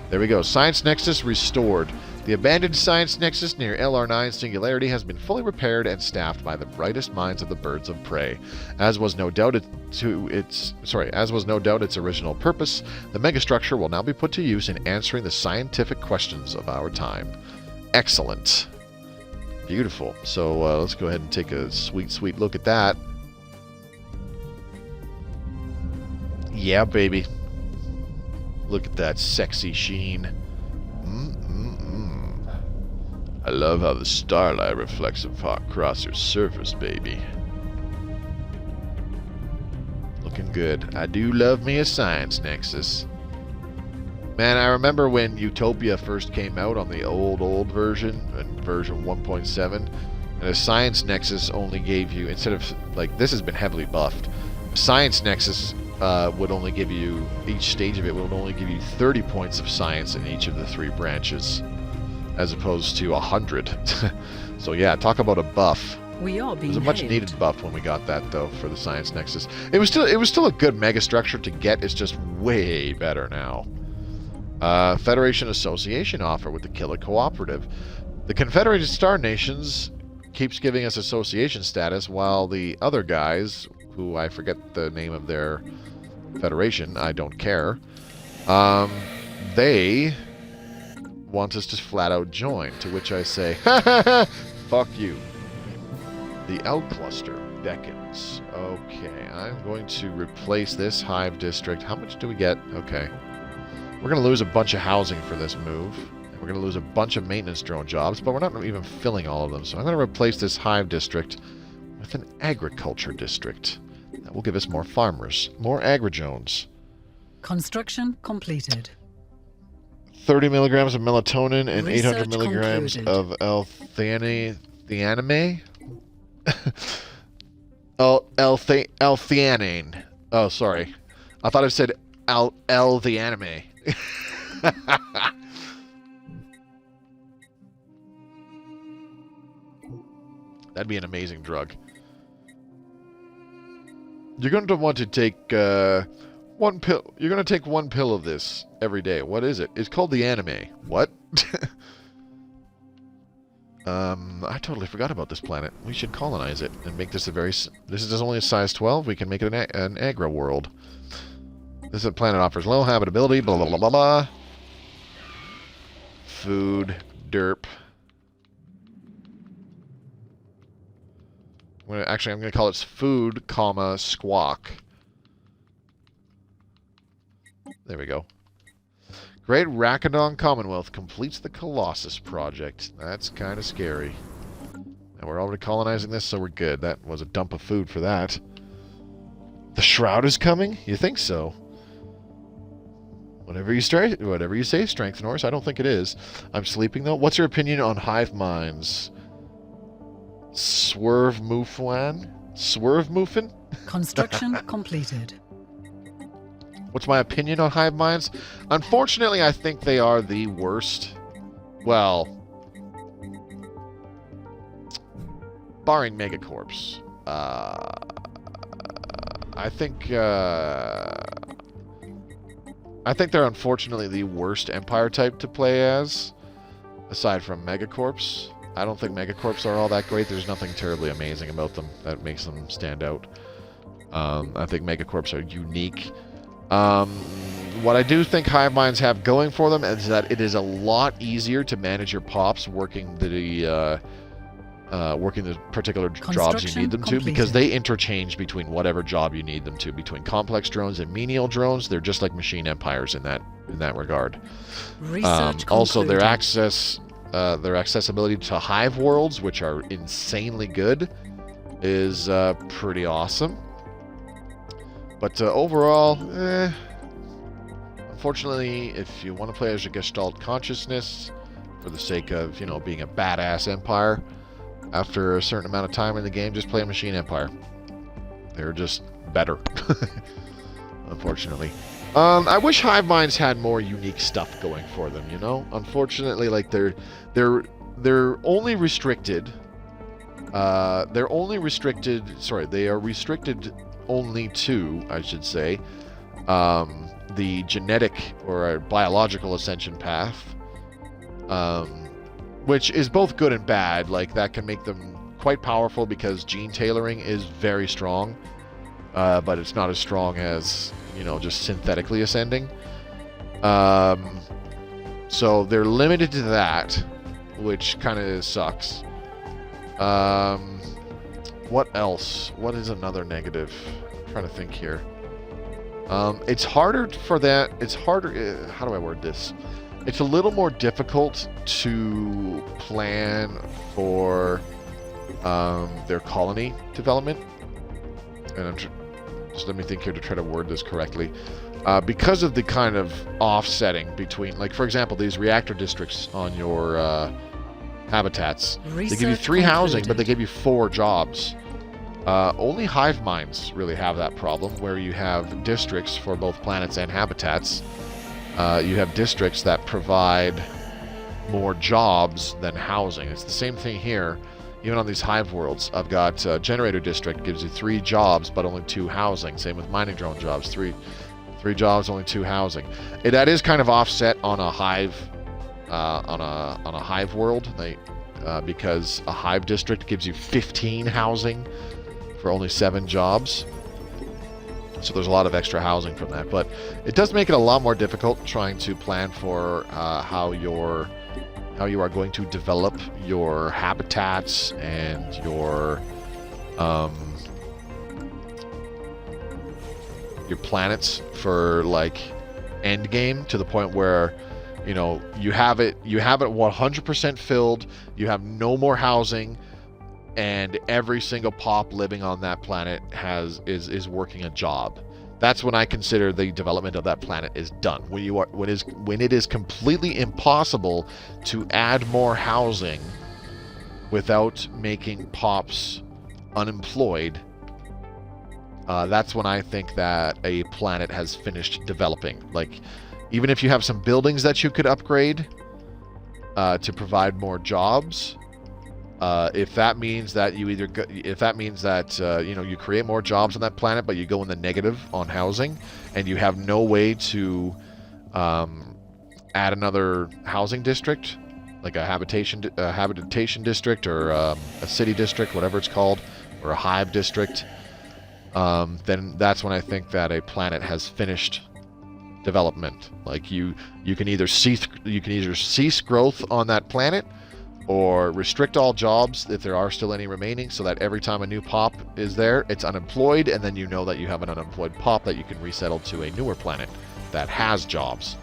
There we go. Science nexus restored. The abandoned science nexus near LR9 Singularity has been fully repaired and staffed by the brightest minds of the Birds of Prey. As was no doubt its original purpose, the megastructure will now be put to use in answering the scientific questions of our time. Excellent. Beautiful. So let's go ahead and take a sweet, sweet look at that. Yeah, baby. Look at that sexy sheen. I love how the starlight reflects across your surface, baby. Looking good. I do love me a science nexus. Man, I remember when Utopia first came out on the old version, version 1.7, and a Science Nexus only gave you, instead of, like, this has been heavily buffed, Science Nexus would only give you, each stage of it would only give you 30 points of science in each of the 3 branches, as opposed to 100. So yeah, talk about a buff. We are It being was a much hailed. needed buff when we got that, though, for the Science Nexus. It was still a good megastructure to get. It's just way better now. Federation Association offer with the Killer Cooperative. The Confederated Star Nations keeps giving us association status, while the other guys, who I forget the name of their federation, I don't care, they want us to flat out join, to which I say, fuck you. The L cluster beckons. Okay, I'm going to replace this hive district. How much do we get? Okay. We're going to lose a bunch of housing for this move. And we're going to lose a bunch of maintenance drone jobs, but we're not even filling all of them. So I'm going to replace this hive district with an agriculture district. That will give us more farmers, more agri-drones. Construction completed. 30 milligrams of melatonin and Research 800 milligrams concluded. of L-theanine. L-theanine. Oh, sorry. I thought I said L the anime. That'd be an amazing drug. You're going to want to take one pill. You're going to take one pill of this every day. What is it? It's called the anime. What? I totally forgot about this planet. We should colonize it and make this a very... This is only a size 12. We can make it an agro world. This planet offers low habitability, blah, blah, blah, blah, blah. Food, derp. Actually, I'm going to call it food, comma, squawk. There we go. Great Rakadon Commonwealth completes the Colossus project. That's kind of scary. And we're already colonizing this, so we're good. That was a dump of food for that. The Shroud is coming? You think so? Whatever you say, Strength Norse. I don't think it is. I'm sleeping, though. What's your opinion on hive minds? Swerve Mouflan? Swerve Moufin? Construction completed. What's my opinion on hive minds? Unfortunately, I think they are the worst. Well, barring Megacorps. I think they're unfortunately the worst Empire type to play as, aside from Megacorps. I don't think Megacorps are all that great. There's nothing terribly amazing about them that makes them stand out. I think Megacorps are unique. What I do think hive minds have going for them is that it is a lot easier to manage your pops working the particular jobs you need them to, because they interchange between whatever job you need them to. Between complex drones and menial drones, they're just like machine empires in that regard. Also, their accessibility to hive worlds, which are insanely good, is pretty awesome. But overall, unfortunately, if you want to play as a Gestalt consciousness for the sake of, you know, being a badass empire, after a certain amount of time in the game, just play a machine empire. They're just better, unfortunately. I wish hive minds had more unique stuff going for them, you know? Unfortunately, like, they're only restricted. They are restricted only to, I should say, the genetic or biological ascension path, which is both good and bad. Like, that can make them quite powerful because gene tailoring is very strong, but it's not as strong as, you know, just synthetically ascending. So they're limited to that, which kind of sucks. What else? What is another negative? I'm trying to think here. It's harder for that. It's harder. How do I word this? It's a little more difficult to plan for their colony development. And just let me think here to try to word this correctly. because of the kind of offsetting between, like, for example, these reactor districts on your habitats. They give you 3 housing, but they give you 4 jobs. Only hive minds really have that problem, where you have districts for both planets and habitats. You have districts that provide more jobs than housing. It's the same thing here. Even on these hive worlds, I've got generator district gives you 3 jobs, but only 2 housing. Same with mining drone jobs, 3 jobs, only 2 housing. That is kind of offset on a hive on a hive world, because a hive district gives you 15 housing for only 7 jobs. So there's a lot of extra housing from that, but it does make it a lot more difficult trying to plan for how you are going to develop your habitats and your planets for, like, end game, to the point where, you know, you have it 100% filled, you have no more housing, and every single pop living on that planet is working a job. That's when I consider the development of that planet is done. When it is completely impossible to add more housing without making pops unemployed, that's when I think that a planet has finished developing. Like, even if you have some buildings that you could upgrade to provide more jobs, if that means that you you create more jobs on that planet, but you go in the negative on housing, and you have no way to add another housing district, like a habitation district, or a city district, whatever it's called, or a hive district, then that's when I think that a planet has finished development. Like, you can either cease growth on that planet, or restrict all jobs if there are still any remaining, so that every time a new pop is there, it's unemployed, and then you know that you have an unemployed pop that you can resettle to a newer planet that has jobs.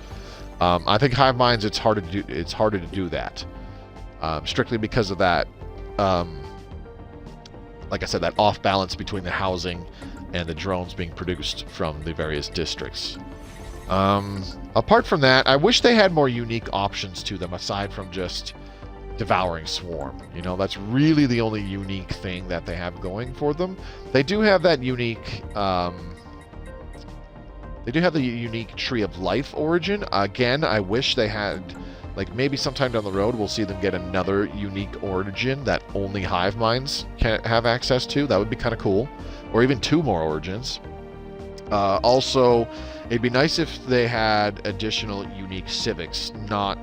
I think hive minds, it's harder to do that, strictly because of that. Like I said, that off balance between the housing and the drones being produced from the various districts. Apart from that, I wish they had more unique options to them aside from just devouring swarm. You know, that's really the only unique thing that they have going for them. They do have that unique tree of life origin. Again, I wish they had, like, maybe sometime down the road we'll see them get another unique origin that only hive minds can have access to. That would be kind of cool. Or even 2 more origins. Also, it'd be nice if they had additional unique civics, not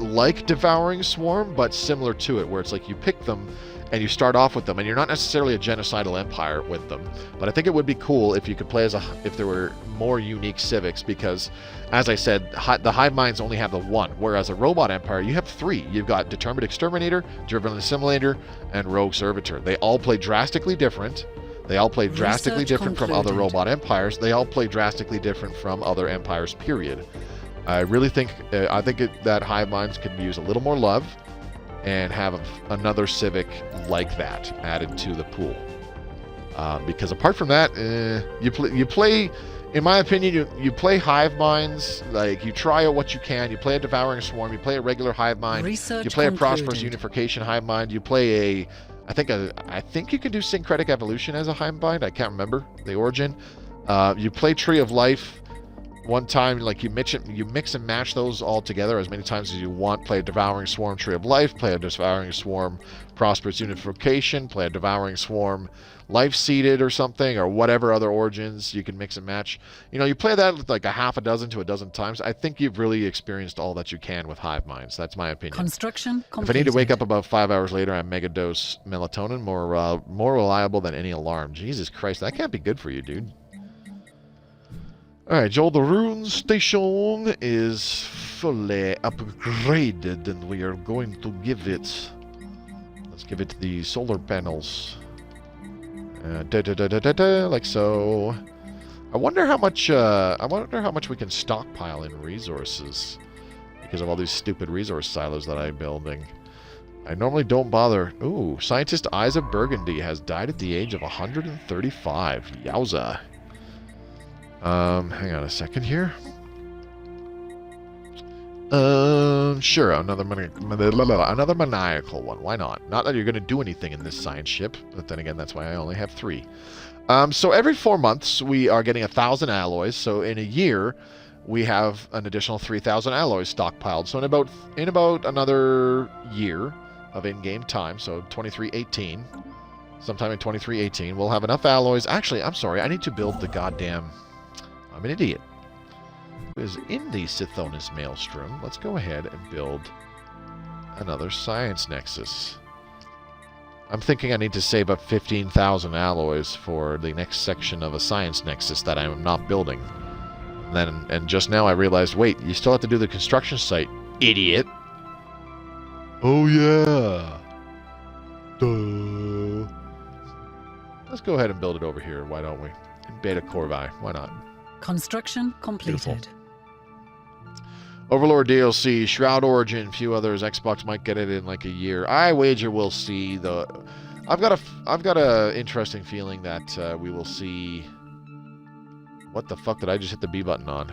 like Devouring Swarm, but similar to it, where it's like you pick them and you start off with them, and you're not necessarily a genocidal empire with them. But I think it would be cool if you could play if there were more unique civics, because, as I said, the hive minds only have the 1, whereas a robot empire, you have 3. You've got Determined Exterminator, Driven Assimilator, and Rogue Servitor. They all play drastically different. They all play drastically different from other robot empires. They all play drastically different from other empires, period. I really think, that hive minds could use a little more love, and have another civic like that added to the pool. Because apart from that, you play, in my opinion, you play hive minds, like, you try out what you can. You play a Devouring Swarm, you play a regular hive mind, you play a Prosperous Unification hive mind, you play I think you can do Syncretic Evolution as a hive mind. I can't remember the origin. You play Tree of Life one time, like, you mix and match those all together as many times as you want. Play a Devouring Swarm Tree of Life, play a Devouring Swarm Prosperous Unification, play a Devouring Swarm Life Seeded or something, or whatever other origins you can mix and match. You know, you play that like a half a dozen to a dozen times. I think you've really experienced all that you can with hive minds. That's my opinion. Construction completed. If I need to wake up about 5 hours later, I'm mega dose melatonin, more reliable than any alarm. Jesus Christ, that can't be good for you, dude. Alright, Joel, the Rune Station is fully upgraded, and we are going to give it... Let's give it the solar panels. Like so. I wonder how much we can stockpile in resources because of all these stupid resource silos that I'm building. I normally don't bother. Ooh, scientist Isa Burgundy has died at the age of 135. Yowza. Hang on a second here. Sure, another maniacal one. Why not? Not that you're going to do anything in this science ship, but then again, that's why I only have 3. So every 4 months, we are getting 1,000 alloys. So in a year, we have an additional 3,000 alloys stockpiled. So in about another year of in-game time, so 2318, sometime in 2318, we'll have enough alloys. Actually, I'm sorry, I need to build the goddamn... I'm an idiot. Is in the Sithonus Maelstrom. Let's go ahead and build another Science Nexus. I'm thinking I need to save up 15,000 alloys for the next section of a Science Nexus that I'm not building. And just now I realized, wait, you still have to do the construction site, idiot. Oh yeah. Duh. Let's go ahead and build it over here, why don't we? In Beta Corvi, why not? Construction completed. Beautiful. Overlord DLC, Shroud Origin, a few others. Xbox might get it in like a year. I wager we'll see the... I've got a interesting feeling that we will see... What the fuck did I just hit the B button on?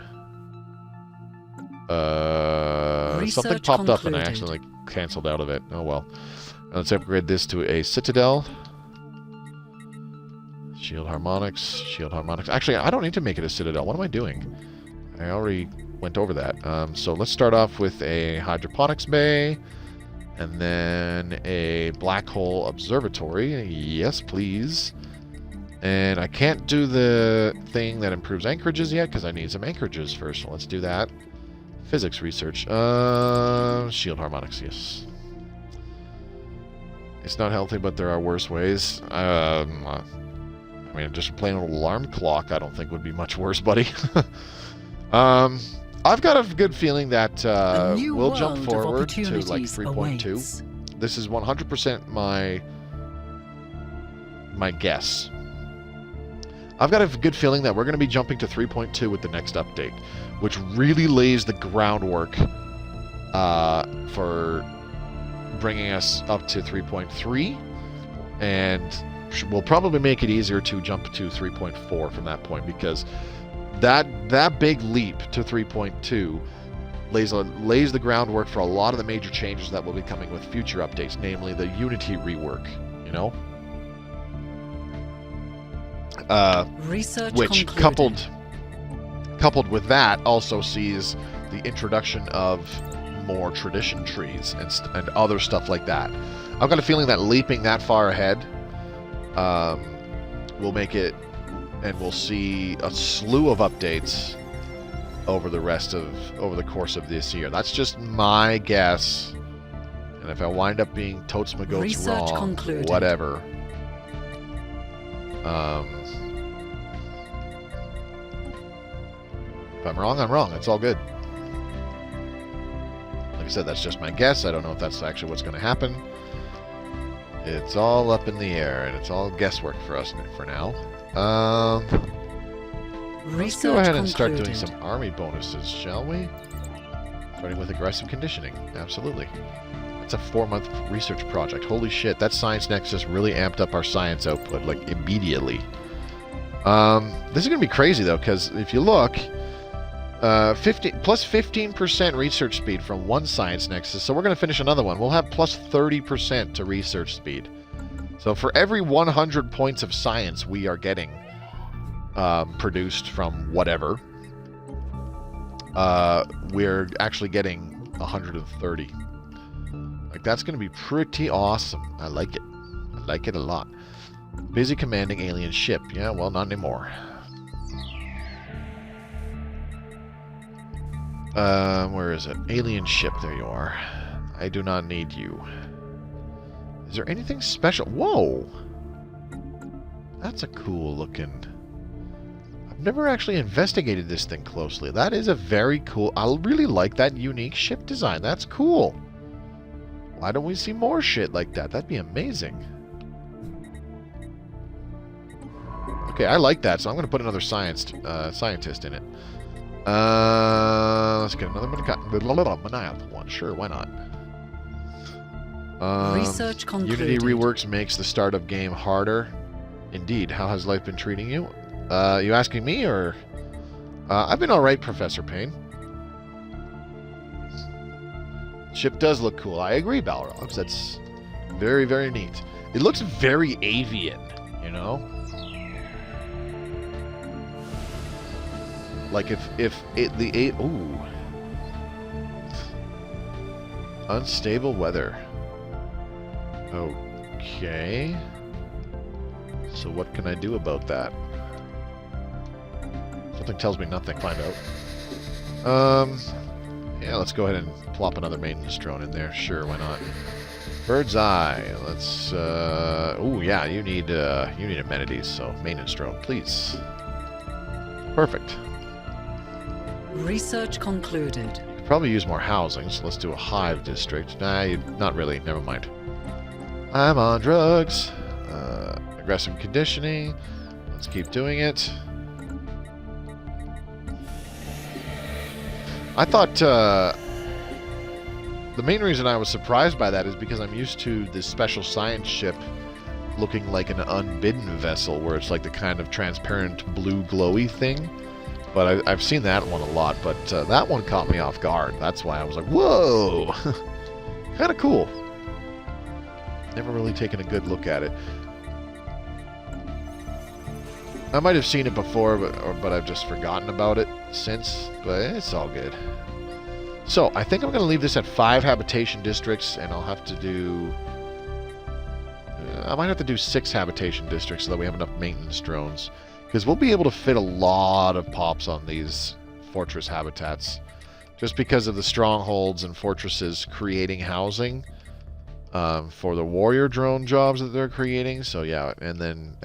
Something popped up and I accidentally canceled out of it. Oh well. Let's upgrade this to a Citadel. Shield harmonics, shield harmonics. Actually, I don't need to make it a Citadel. What am I doing? I already went over that. So let's start off with a hydroponics bay, and then a black hole observatory. Yes, please. And I can't do the thing that improves anchorages yet because I need some anchorages first. So let's do that. Physics research. Shield harmonics, yes. It's not healthy, but there are worse ways. I mean, just a plain old alarm clock I don't think would be much worse, buddy. I've got a good feeling that we'll jump forward to like 3.2. This is 100% my guess. I've got a good feeling that we're going to be jumping to 3.2 with the next update, which really lays the groundwork for bringing us up to 3.3, and will probably make it easier to jump to 3.4 from that point, because that big leap to 3.2 lays the groundwork for a lot of the major changes that will be coming with future updates, namely the Unity rework, you know? Research which concluded. coupled with that also sees the introduction of more tradition trees and other stuff like that. I've got a feeling that leaping that far ahead will make it, and we'll see a slew of updates over the course of this year. That's just my guess, and if I wind up being totes my goats Research wrong, concluded. whatever. If I'm wrong, I'm wrong. It's all good. Like I said, that's just my guess. I don't know if that's actually what's going to happen. It's all up in the air, and it's all guesswork for us for now. Let's go ahead and start doing some army bonuses, shall we? Starting with aggressive conditioning. Absolutely. It's a 4-month research project. Holy shit, that Science Nexus really amped up our science output, like, immediately. This is going to be crazy, though, because if you look... plus 15% research speed from one Science Nexus, so we're going to finish another one. We'll have plus 30% to research speed. So for every 100 points of science we are getting produced from whatever, we're actually getting 130. Like, that's going to be pretty awesome. I like it. I like it a lot. Busy commanding alien ship. Yeah, well, not anymore. Where is it? Alien ship, there you are. I do not need you. Is there anything special? Whoa! That's a cool looking... I've never actually investigated this thing closely. That is a very cool... I really like that unique ship design. That's cool. Why don't we see more shit like that? That'd be amazing. Okay, I like that, so I'm going to put another scientist in it. Let's get another maniacal one. Sure, why not? Research concluded. Unity reworks makes the start of game harder. Indeed. How has life been treating you? You asking me, or I've been alright, Professor Payne. Ship does look cool. I agree, Balrogs. That's very, very neat. It looks very avian, you know? Like ooh. Unstable weather. Okay. So what can I do about that? Something tells me nothing. Find out. Yeah, let's go ahead and plop another maintenance drone in there. Sure, why not? Bird's eye. Let's. Oh yeah, you need amenities. So maintenance drone, please. Perfect. Research concluded. Could probably use more housing, so let's do a hive district. Nah, not really. Never mind. I'm on drugs. Aggressive conditioning. Let's keep doing it. I thought the main reason I was surprised by that is because I'm used to this special science ship looking like an unbidden vessel, where it's like the kind of transparent blue glowy thing. But I've seen that one a lot, but that one caught me off guard. That's why I was like, whoa! Kind of cool. Never really taken a good look at it. I might have seen it before, but I've just forgotten about it since, but it's all good. So, I think I'm going to leave this at 5 habitation districts, and I'll have to do... I might have to do 6 habitation districts so that we have enough maintenance drones. Because we'll be able to fit a lot of pops on these fortress habitats. Just because of the strongholds and fortresses creating housing for the warrior drone jobs that they're creating. So, yeah, and then...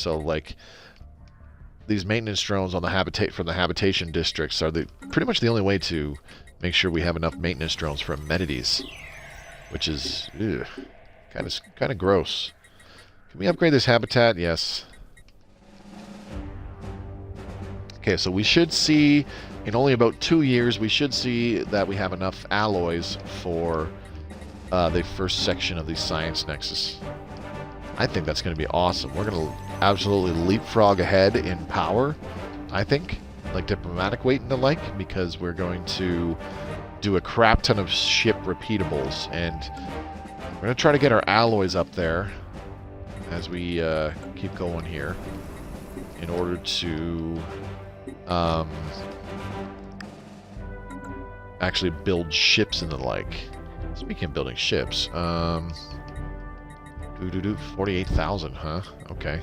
like... These maintenance drones on the habitation districts are pretty much the only way to make sure we have enough maintenance drones for amenities, which is kind of gross. Can we upgrade this habitat? Yes. Okay, so we should see in only about 2 years we should see that we have enough alloys for the first section of the Science Nexus. I think that's going to be awesome. We're going to absolutely leapfrog ahead in power, I think, like diplomatic weight and the like, because we're going to do a crap ton of ship repeatables, and we're going to try to get our alloys up there as we keep going here in order to actually build ships and the like. Speaking of building ships, 48,000, huh? Okay.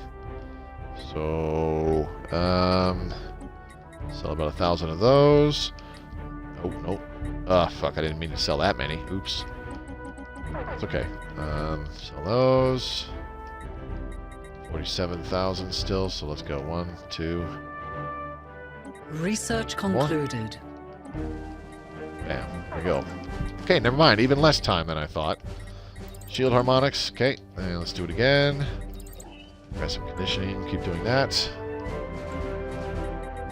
So, sell about 1,000 of those. Oh, no. Fuck, I didn't mean to sell that many. Oops. It's okay. Sell those. 47,000 still, so let's go. 1, 2. Research concluded. Bam. There we go. Okay, never mind. Even less time than I thought. Shield harmonics. Okay, and let's do it again. Aggressive conditioning. Keep doing that.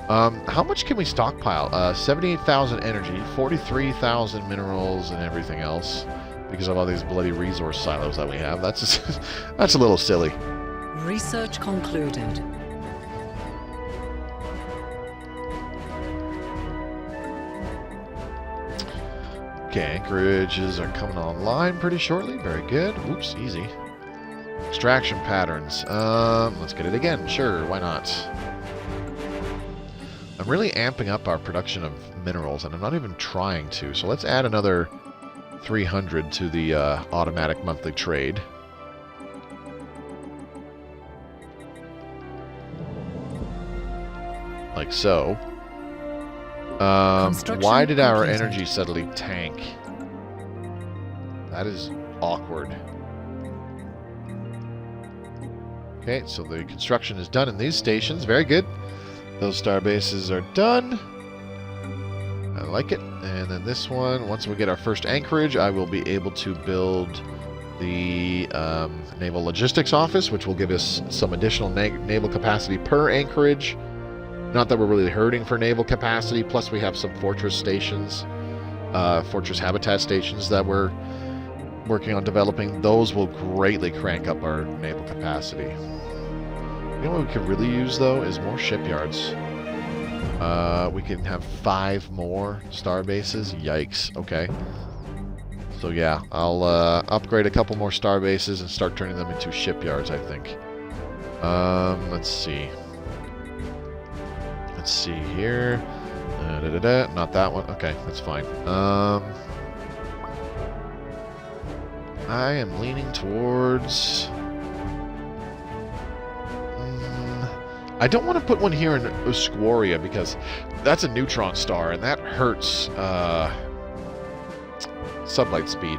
How much can we stockpile? 78,000 energy, 43,000 minerals, and everything else because of all these bloody resource silos that we have. That's that's a little silly. Research concluded. Okay, anchorages are coming online pretty shortly. Very good. Oops, easy. Extraction patterns. Let's get it again. Sure, why not? I'm really amping up our production of minerals, and I'm not even trying to. So let's add another 300 to the automatic monthly trade. Like so. Why did our energy suddenly tank? That is awkward. Okay, so the construction is done in these stations. Very good. Those star bases are done. I like it. And then this one, once we get our first anchorage, I will be able to build the Naval Logistics Office, which will give us some additional naval capacity per anchorage. Not that we're really hurting for naval capacity, plus we have some fortress stations, fortress habitat stations that we're working on developing. Those will greatly crank up our naval capacity. You know what we could really use, though, is more shipyards. We can have 5 more star bases. Yikes. Okay. So yeah, I'll upgrade a couple more star bases and start turning them into shipyards, I think. Let's see. Let's see here. Not that one. Okay, that's fine. I am leaning towards... I don't want to put one here in Usquaria because that's a neutron star and that hurts sublight speed.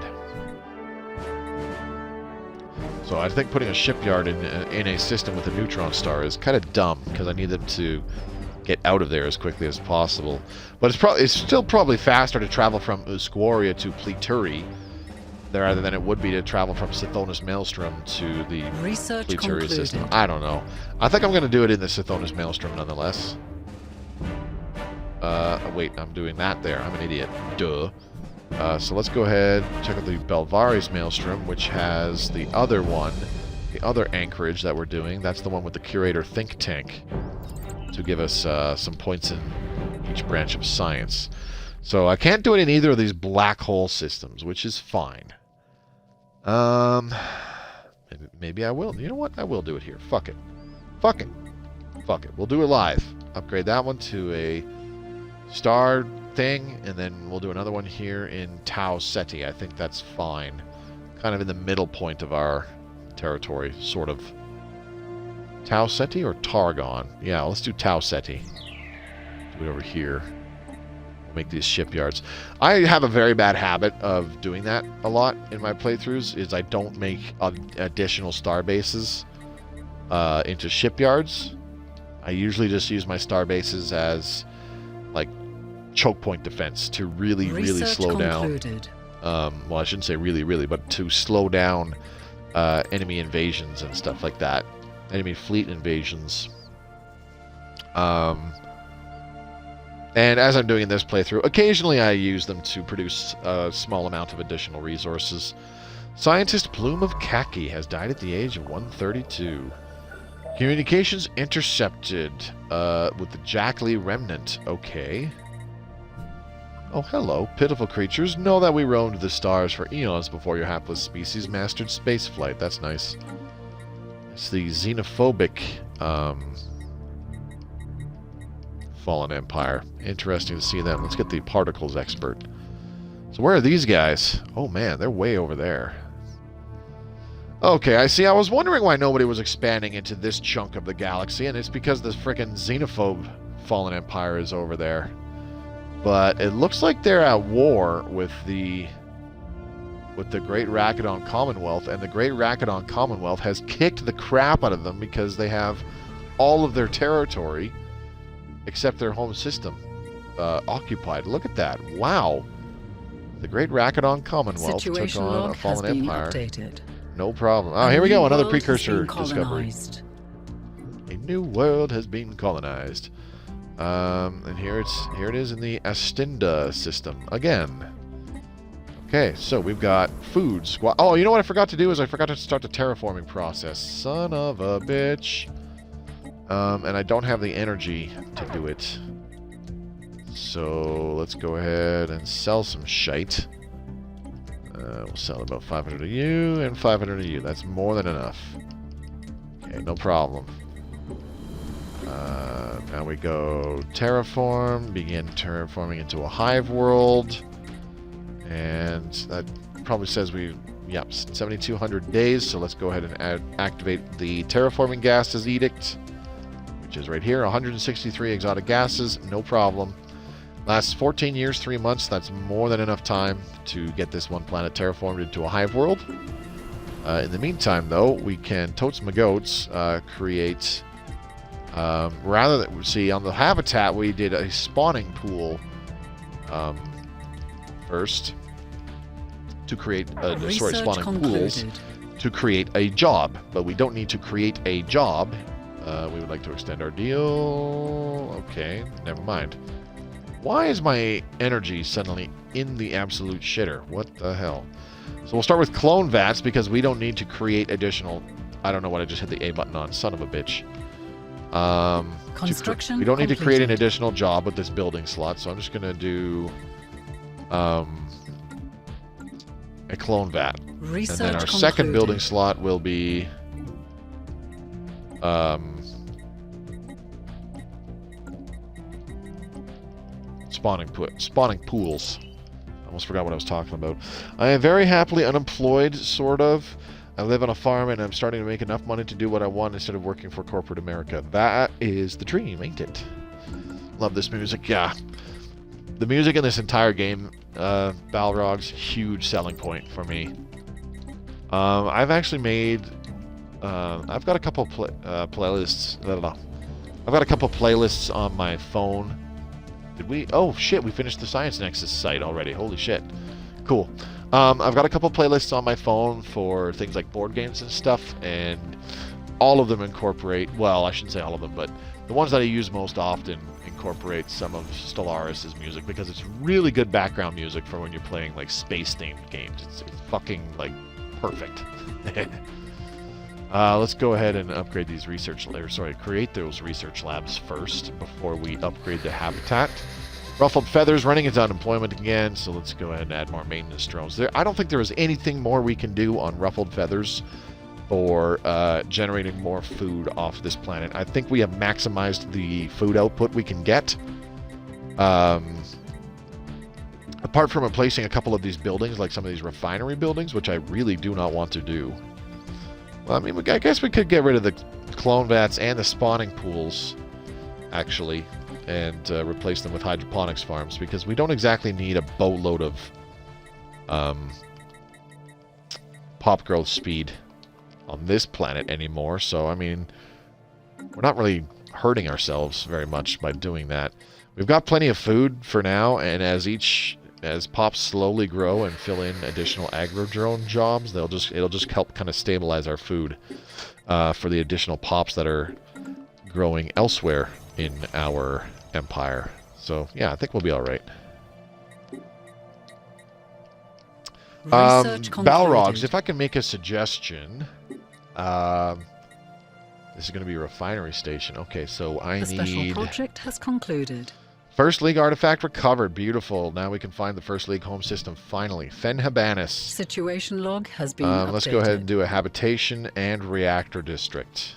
So I think putting a shipyard in a system with a neutron star is kind of dumb because I need them to get out of there as quickly as possible. But it's still probably faster to travel from Usquaria to Plituri rather than it would be to travel from Sithonus Maelstrom to the Plituri system. I don't know. I think I'm going to do it in the Sithonus Maelstrom nonetheless. Wait, I'm doing that there. I'm an idiot. Duh. So let's go ahead and check out the Belvaris Maelstrom, which has the other one, the other anchorage that we're doing. That's the one with the Curator Think Tank to give us some points in each branch of science. So I can't do it in either of these black hole systems, which is fine. Maybe I will. You know what? I will do it here. Fuck it. Fuck it. Fuck it. We'll do it live. Upgrade that one to a star thing, and then we'll do another one here in Tau Ceti. I think that's fine. Kind of in the middle point of our territory, sort of. Tau Ceti or Targon? Yeah, let's do Tau Ceti. Do it over here. Make these shipyards. I have a very bad habit of doing that a lot in my playthroughs, is I don't make additional star bases into shipyards. I usually just use my star bases as like choke point defense to really slow down. Well, I shouldn't say really, but to slow down enemy invasions and stuff like that. Enemy fleet invasions. And as I'm doing in this playthrough, occasionally I use them to produce a small amount of additional resources. Scientist Plume of Khaki has died at the age of 132. Communications intercepted with the Jackley Remnant. Okay. Oh, hello, pitiful creatures. Know that we roamed the stars for eons before your hapless species mastered spaceflight. That's nice. It's the xenophobic Fallen Empire. Interesting to see them. Let's get the particles expert. So where are these guys? Oh man, they're way over there. Okay, I see. I was wondering why nobody was expanding into this chunk of the galaxy, and it's because the frickin' xenophobe Fallen Empire is over there. But it looks like they're at war with the Great Rakadon Commonwealth, and the Great Rakadon Commonwealth has kicked the crap out of them because they have all of their territory except their home system occupied. Look at that. Wow. The Great Rakadon Commonwealth took on a Fallen Empire. Updated. No problem. Oh, here we go. Another precursor discovery. A new world has been colonized. And here it is in the Astinda system again. Okay, so we've got food squad. Oh, you know what I forgot to do is I forgot to start the terraforming process. Son of a bitch. And I don't have the energy to do it. So let's go ahead and sell some shite. We'll sell about 500 of you and 500 of you. That's more than enough. Okay, no problem. Now we go terraform, begin terraforming into a hive world. And that probably says yep, 7,200 days. So let's go ahead and activate the terraforming gases edict, which is right here. 163 exotic gases, no problem. Lasts 14 years, 3 months. That's more than enough time to get this one planet terraformed into a hive world. In the meantime, though, we can totes my goats create. Rather than see on the habitat, we did a spawning pool first to create spawning pools to create a job, but we don't need to create a job. We would like to extend our deal. Okay, never mind. Why is my energy suddenly in the absolute shitter? What the hell? So we'll start with clone vats because we don't need to create additional... I don't know what I just hit the A button on. Son of a bitch. Construction we don't need to create an completed. additional job with this building slot, so I'm just going to do a clone vat. Research And then our concluded. second building slot will be spawning pools. I almost forgot what I was talking about. I am very happily unemployed, sort of. I live on a farm and I'm starting to make enough money to do what I want instead of working for corporate America. That is the dream, ain't it? Love this music, yeah. The music in this entire game, Balrog's huge selling point for me. I've actually made... I've got a couple playlists... I've got a couple playlists on my phone. Did we... Oh, shit, we finished the Science Nexus site already. Holy shit. Cool. I've got a couple playlists on my phone for things like board games and stuff, and all of them incorporate... Well, I shouldn't say all of them, but the ones that I use most often incorporate some of Stellaris' music, because it's really good background music for when you're playing, like, space-themed games. It's fucking, like, perfect. Let's go ahead and upgrade these create those research labs first before we upgrade the habitat. Ruffled Feathers running into unemployment again, so let's go ahead and add more maintenance drones. I don't think there is anything more we can do on Ruffled Feathers for generating more food off this planet. I think we have maximized the food output we can get. Apart from replacing a couple of these buildings, like some of these refinery buildings, which I really do not want to do. Well, I mean, I guess we could get rid of the clone vats and the spawning pools, actually, and replace them with hydroponics farms, because we don't exactly need a boatload of pop growth speed on this planet anymore. So, I mean, we're not really hurting ourselves very much by doing that. We've got plenty of food for now, and as pops slowly grow and fill in additional agro-drone jobs, it'll just help kind of stabilize our food for the additional pops that are growing elsewhere in our empire. So yeah, I think we'll be all right. Balrogs, if I can make a suggestion, this is going to be a refinery station. Okay, so I The special need... project has concluded. First League artifact recovered. Beautiful. Now we can find the First League home system finally. Fenhabanis. Situation log has been updated. Let's go ahead and do a habitation and reactor district.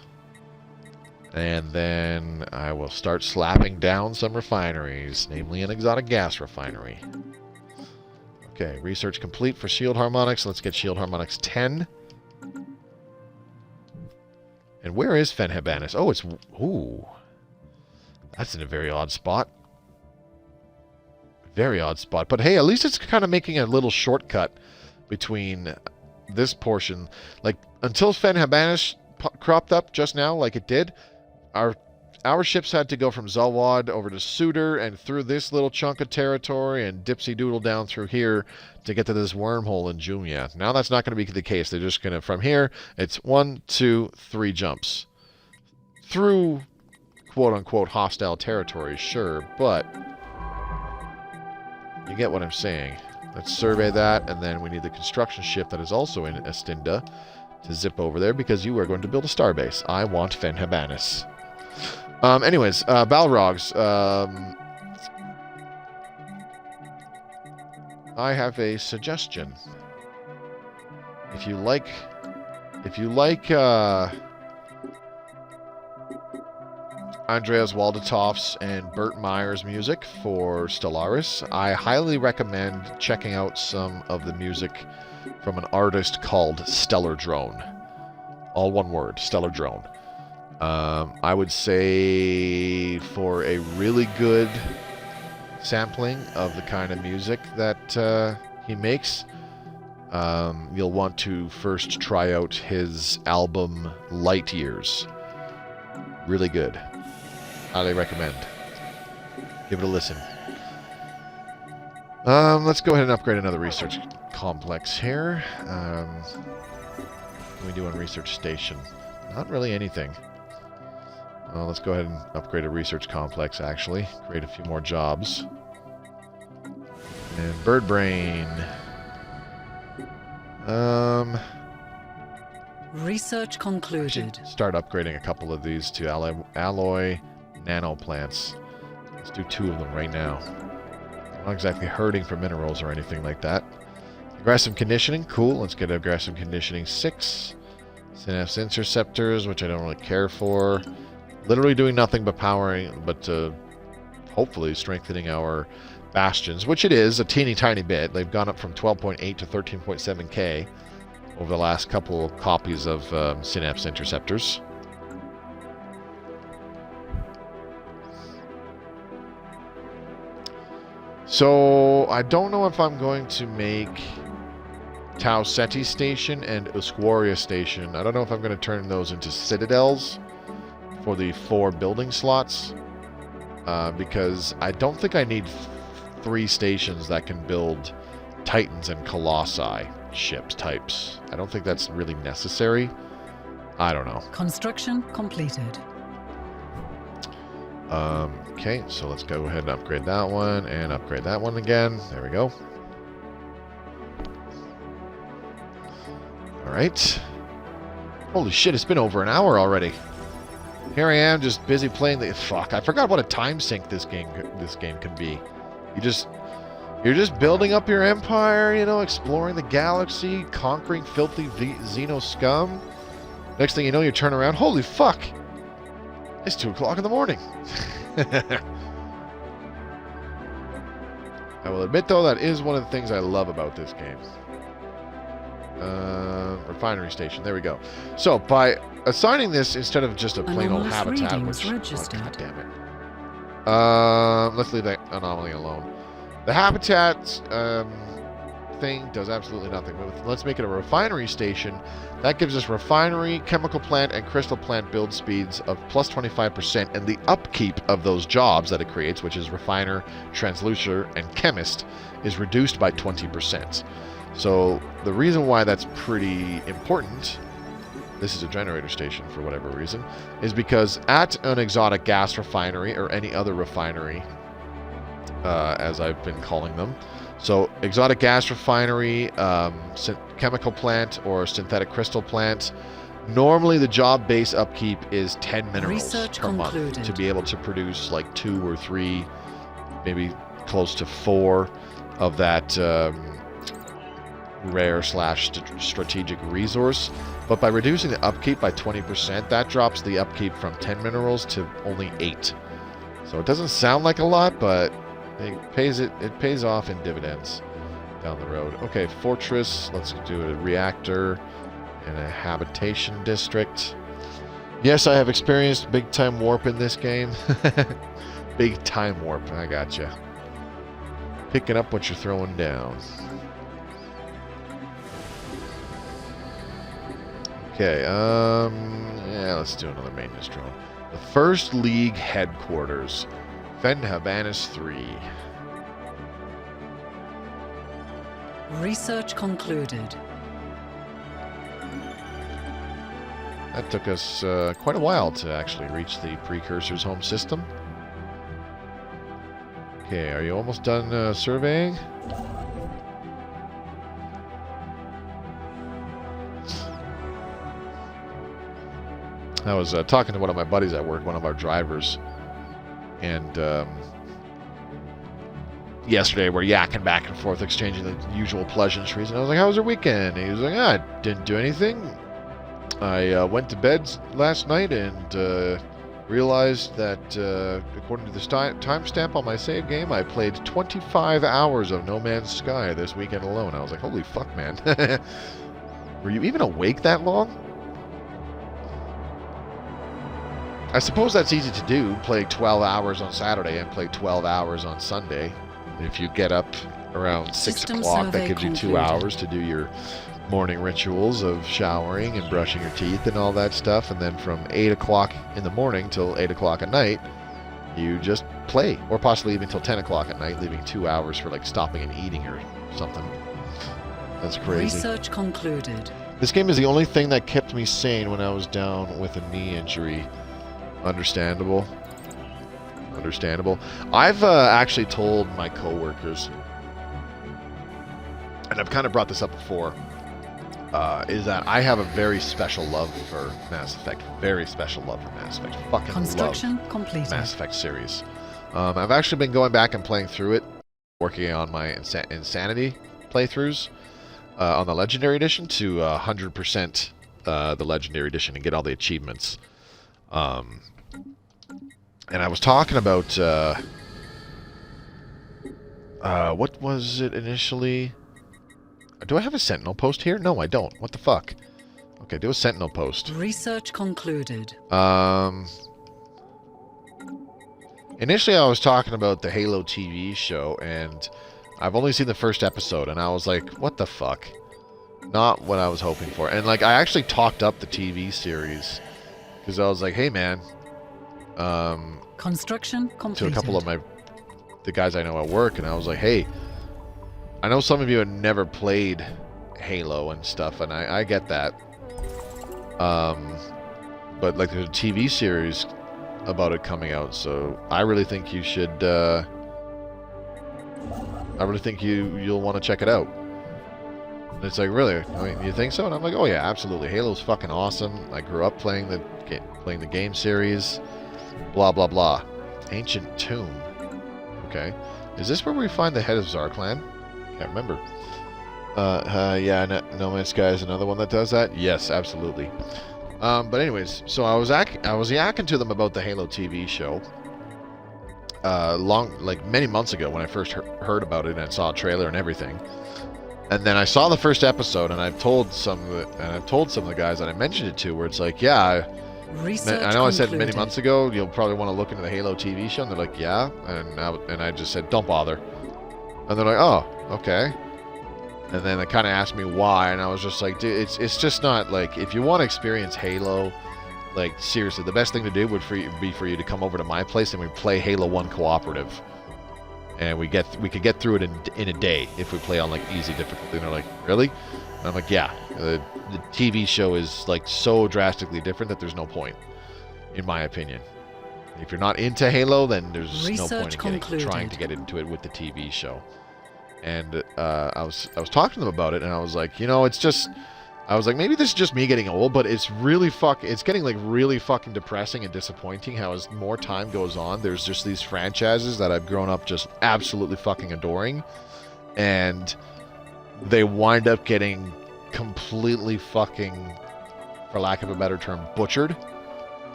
And then I will start slapping down some refineries, namely an exotic gas refinery. Okay, research complete for shield harmonics. Let's get shield harmonics 10. And where is Fenhabanis? Oh, it's... Ooh. That's in a very odd spot. Very odd spot. But hey, at least it's kind of making a little shortcut between this portion. Like, until Fenhabanis cropped up just now, like it did, our ships had to go from Zelwad over to Suder and through this little chunk of territory and dipsy doodle down through here to get to this wormhole in Jumia. Now that's not going to be the case. They're just going to, from here, it's 1, 2, 3 jumps. Through quote-unquote hostile territory, sure, but you get what I'm saying. Let's survey that, and then we need the construction ship that is also in Estinda to zip over there, because you are going to build a starbase. I want Fenhabanis. Anyways, Balrogs. I have a suggestion. If you like Andreas Waldetoff's and Burt Meyer's music for Stellaris, I highly recommend checking out some of the music from an artist called Stellar Drone. All one word, Stellar Drone. I would say for a really good sampling of the kind of music that he makes, you'll want to first try out his album Light Years. Really good. Highly recommend. Give it a listen. Let's go ahead and upgrade another research complex here. What can we do on Research Station? Not really anything. Well, let's go ahead and upgrade a research complex, actually. Create a few more jobs. And Bird Brain. Research concluded. Start upgrading a couple of these to alloy nano plants. Let's do 2 of them right now. I'm not exactly hurting for minerals or anything like that. Aggressive conditioning, cool. Let's get aggressive conditioning 6. Synapse interceptors, which I don't really care for. Literally doing nothing but powering, but hopefully strengthening our bastions, which it is a teeny tiny bit. They've gone up from 12.8 to 13.7k over the last couple copies of Synapse interceptors. So I don't know if I'm going to make Tau Ceti Station and Usquaria Station. I don't know if I'm going to turn those into citadels for the 4 building slots, because I don't think I need 3 stations that can build Titans and Colossi ships types. I don't think that's really necessary. I don't know. Construction completed. Okay, so let's go ahead and upgrade that one and upgrade that one again. There we go. Alright. Holy shit, it's been over an hour already. Here I am, just busy playing the... Fuck, I forgot what a time sink this game can be. You're just building up your empire, you know, exploring the galaxy, conquering filthy Xeno scum. Next thing you know, you turn around, holy fuck! It's 2 o'clock in the morning. I will admit, though, that is one of the things I love about this game. Refinery Station, there we go. So, by assigning this instead of just a plain old habitat, which... Oh, God damn it. Let's leave that anomaly alone. The habitat thing does absolutely nothing. Let's make it a refinery station. That gives us refinery, chemical plant, and crystal plant build speeds of plus 25%, and the upkeep of those jobs that it creates, which is refiner, translucer, and chemist, is reduced by 20%. So the reason why that's pretty important, this is a generator station for whatever reason, is because at an exotic gas refinery or any other refinery, as I've been calling them. So, exotic gas refinery, chemical plant, or synthetic crystal plant. Normally, the job base upkeep is 10 minerals per month to be able to produce like 2 or 3, maybe close to 4 of that rare / strategic resource. But by reducing the upkeep by 20%, that drops the upkeep from 10 minerals to only 8. So it doesn't sound like a lot, but it pays off in dividends down the road. Okay, fortress. Let's do a reactor and a habitation district. Yes, I have experienced big time warp in this game. Big time warp. I gotcha. Picking up what you're throwing down. Okay, yeah, let's do another maintenance drone. The First League headquarters. Fenhabanis 3. Research concluded. That took us quite a while to actually reach the Precursor's home system. Okay, are you almost done surveying? I was talking to one of my buddies at work, one of our drivers, and yesterday we're yakking back and forth, exchanging the usual pleasantries, and I was like, how was your weekend? And he was like, I didn't do anything. I went to bed last night and realized that according to this timestamp on my save game, I played 25 hours of No Man's Sky this weekend alone. I was like, holy fuck, man. Were you even awake that long? I suppose that's easy to do, play 12 hours on Saturday and play 12 hours on Sunday. If you get up around 6 o'clock, that gives you 2 hours to do your morning rituals of showering and brushing your teeth and all that stuff. And then from 8 o'clock in the morning till 8 o'clock at night, you just play. Or possibly even till 10 o'clock at night, leaving 2 hours for like stopping and eating or something. That's crazy. Research concluded. This game is the only thing that kept me sane when I was down with a knee injury. Understandable. Understandable. I've actually told my coworkers, and I've kind of brought this up before, is that I have a very special love for Mass Effect. Very special love for Mass Effect. Fucking Construction love completed. Mass Effect series. I've actually been going back and playing through it, working on my Insanity playthroughs on the Legendary Edition to 100% the Legendary Edition and get all the achievements. And I was talking about... what was it initially? Do I have a Sentinel post here? No, I don't. What the fuck? Okay, do a Sentinel post. Research concluded. Initially I was talking about the Halo TV show, and I've only seen the first episode, and I was like, what the fuck? Not what I was hoping for. And, like, I actually talked up the TV series, because I was like, hey, man, Construction completed. to a couple of the guys I know at work, and I was like, hey, I know some of you have never played Halo and stuff, and I get that. But, like, there's a TV series about it coming out, so I really think you should, I really think you'll want to check it out. And it's like, really? I mean, you think so? And I'm like, oh yeah, absolutely. Halo's fucking awesome. I grew up playing the game series. Blah, blah, blah. Ancient Tomb. Okay. Is this where we find the head of Zarklan? Can't remember. Yeah, No Man's Sky is another one that does that? Yes, absolutely. But anyways, so I was yakking to them about the Halo TV show. Many months ago when I first heard about it and saw a trailer and everything. And then I saw the first episode, and I've told some of the guys that I mentioned it to, where it's like, yeah, I know I said many months ago you'll probably want to look into the Halo TV show, and they're like, yeah, and I just said, don't bother, and they're like, oh, okay, and then they kind of asked me why, and I was just like, dude, it's just not, like, if you want to experience Halo, like, seriously, the best thing to do would be for you to come over to my place and we play Halo 1 cooperative. And we could get through it in a day if we play on, like, easy difficulty. And they're like, really? And I'm like, yeah. The TV show is, like, so drastically different that there's no point, in my opinion. If you're not into Halo, then there's no point in trying to get into it with the TV show. And I was talking to them about it, and I was like, you know, it's just... I was like, maybe this is just me getting old, but it's really it's getting, like, really fucking depressing and disappointing how as more time goes on, there's just these franchises that I've grown up just absolutely fucking adoring, and they wind up getting completely fucking, for lack of a better term, butchered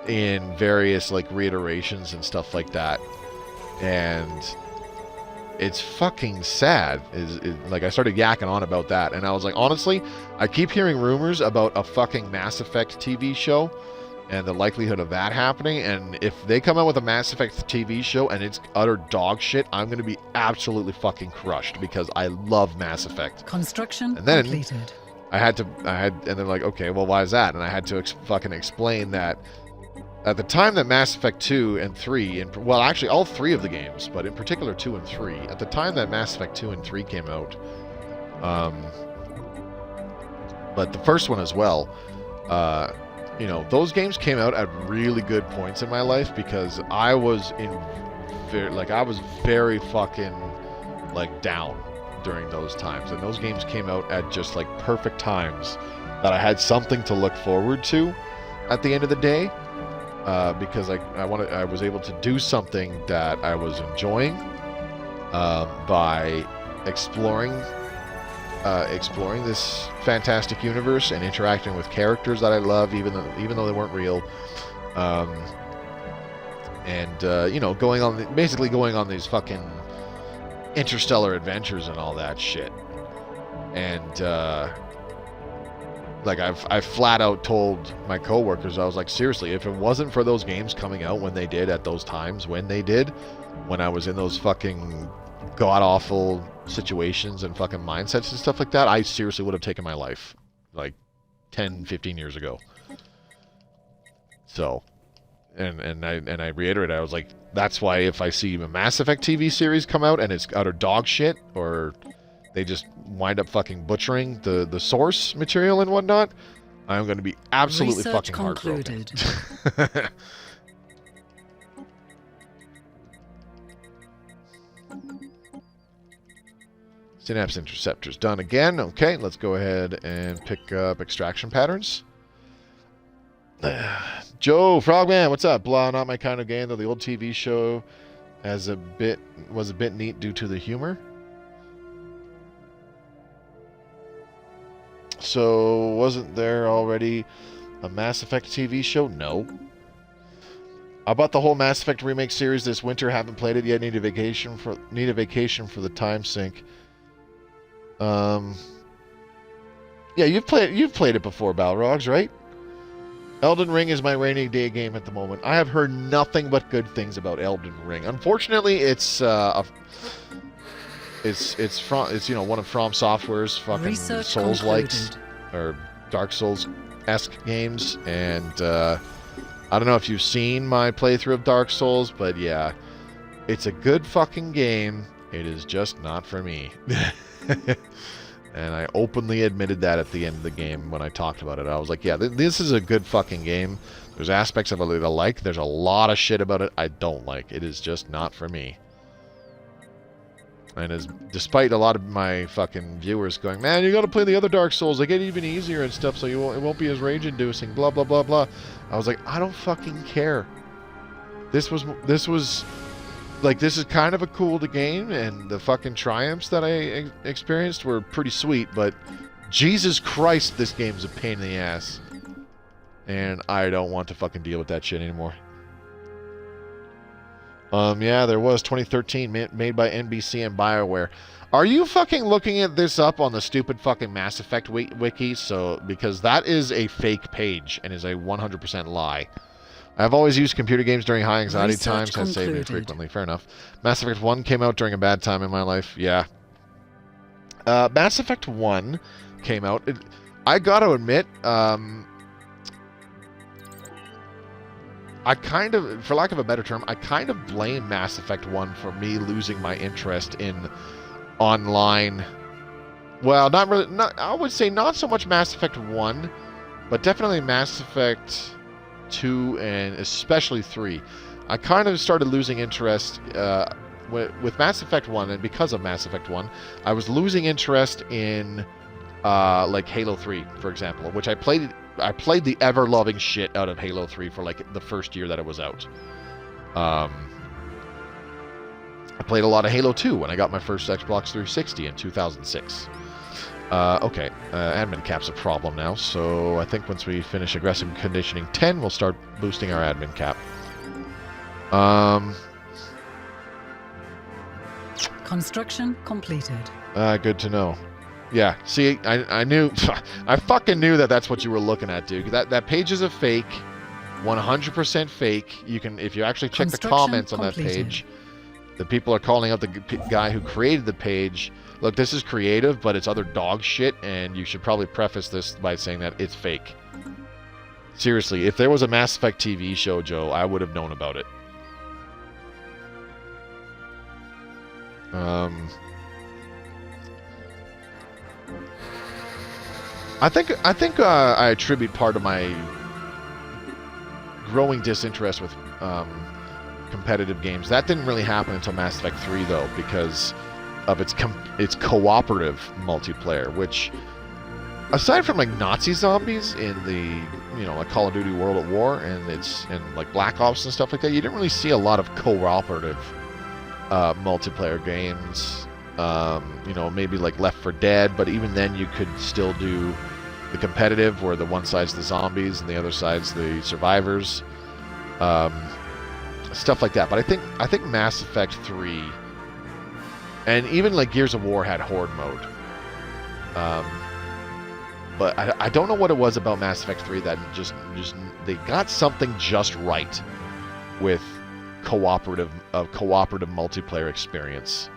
in various, like, reiterations and stuff like that. And it's fucking sad. Like, I started yakking on about that, and I was like, honestly, I keep hearing rumors about a fucking Mass Effect TV show and the likelihood of that happening, and if they come out with a Mass Effect TV show and it's utter dog shit, I'm going to be absolutely fucking crushed, because I love Mass Effect. Construction and then completed. and they're like, okay, well, why is that? And I had to fucking explain that at the time that Mass Effect 2 and 3, well, actually all three of the games, but in particular 2 and 3, at the time that Mass Effect 2 and 3 came out, but the first one as well, you know, those games came out at really good points in my life, because I was very fucking, like, down during those times, and those games came out at just, like, perfect times that I had something to look forward to at the end of the day. Because I was able to do something that I was enjoying by exploring this fantastic universe and interacting with characters that I love, even though they weren't real, and you know, basically going on these fucking interstellar adventures and all that shit, and like, I've flat out told my coworkers, I was like, seriously, if it wasn't for those games coming out when they did, at those times when they did, when I was in those fucking god-awful situations and fucking mindsets and stuff like that, I seriously would have taken my life, like, 10, 15 years ago. So, and I reiterate, I was like, that's why if I see a Mass Effect TV series come out and it's utter dog shit, or they just wind up fucking butchering the source material and whatnot, I'm going to be absolutely fucking heartbroken. Synapse interceptors done again. Okay, let's go ahead and pick up extraction patterns. Joe Frogman, what's up? Blah, not my kind of game, though the old TV show was a bit neat due to the humor. So, wasn't there already a Mass Effect TV show? No. I bought the whole Mass Effect remake series this winter. Haven't played it yet. Need a vacation for the time sink. Yeah, you've played it before, Balrogs, right? Elden Ring is my rainy day game at the moment. I have heard nothing but good things about Elden Ring. Unfortunately, it's one of From Software's fucking Souls-likes or Dark Souls-esque games, and I don't know if you've seen my playthrough of Dark Souls, but yeah, it's a good fucking game. It is just not for me. And I openly admitted that at the end of the game when I talked about it. I was like, yeah, this is a good fucking game. There's aspects of it that I like. There's a lot of shit about it I don't like. It is just not for me. And despite a lot of my fucking viewers going, man, you gotta play the other Dark Souls. They get even easier and stuff, so it won't be as rage-inducing, blah, blah, blah, blah. I was like, I don't fucking care. This is kind of a cool game, and the fucking triumphs that I experienced were pretty sweet, but Jesus Christ, this game's a pain in the ass. And I don't want to fucking deal with that shit anymore. Yeah, there was 2013, made by NBC and BioWare. Are you fucking looking at this up on the stupid fucking Mass Effect wiki? Because that is a fake page and is a 100% lie. I've always used computer games during high anxiety times. Has saved me frequently. Fair enough. Mass Effect 1 came out during a bad time in my life. Yeah. Mass Effect 1 came out. I gotta admit, I kind of, for lack of a better term, I kind of blame Mass Effect 1 for me losing my interest in online. Well, not really. I would say not so much Mass Effect 1, but definitely Mass Effect 2 and especially 3. I kind of started losing interest with Mass Effect 1, and because of Mass Effect 1, I was losing interest in like Halo 3, for example, which I played the ever-loving shit out of Halo 3 for like the first year that it was out. I played a lot of Halo 2 when I got my first Xbox 360 in 2006. Okay, admin cap's a problem now, so I think once we finish aggressive conditioning 10, we'll start boosting our admin cap. Construction completed. Good to know. Yeah, see, I knew, I fucking knew that's what you were looking at, dude. That page is a fake, 100% fake. You can, if you actually check the comments on that page, the people are calling out the guy who created the page. Look, this is creative, but it's other dog shit, and you should probably preface this by saying that it's fake. Seriously, if there was a Mass Effect TV show, Joe, I would have known about it. I think I attribute part of my growing disinterest with competitive games. That didn't really happen until Mass Effect 3, though, because of its cooperative multiplayer, which, aside from like Nazi zombies in the like Call of Duty World at War and like Black Ops and stuff like that, you didn't really see a lot of cooperative multiplayer games. Maybe like Left 4 Dead, but even then you could still do the competitive, where the one side's the zombies and the other side's the survivors, stuff like that. But I think Mass Effect 3 and even like Gears of War had Horde mode. But I don't know what it was about Mass Effect 3 that just they got something just right with cooperative multiplayer experience.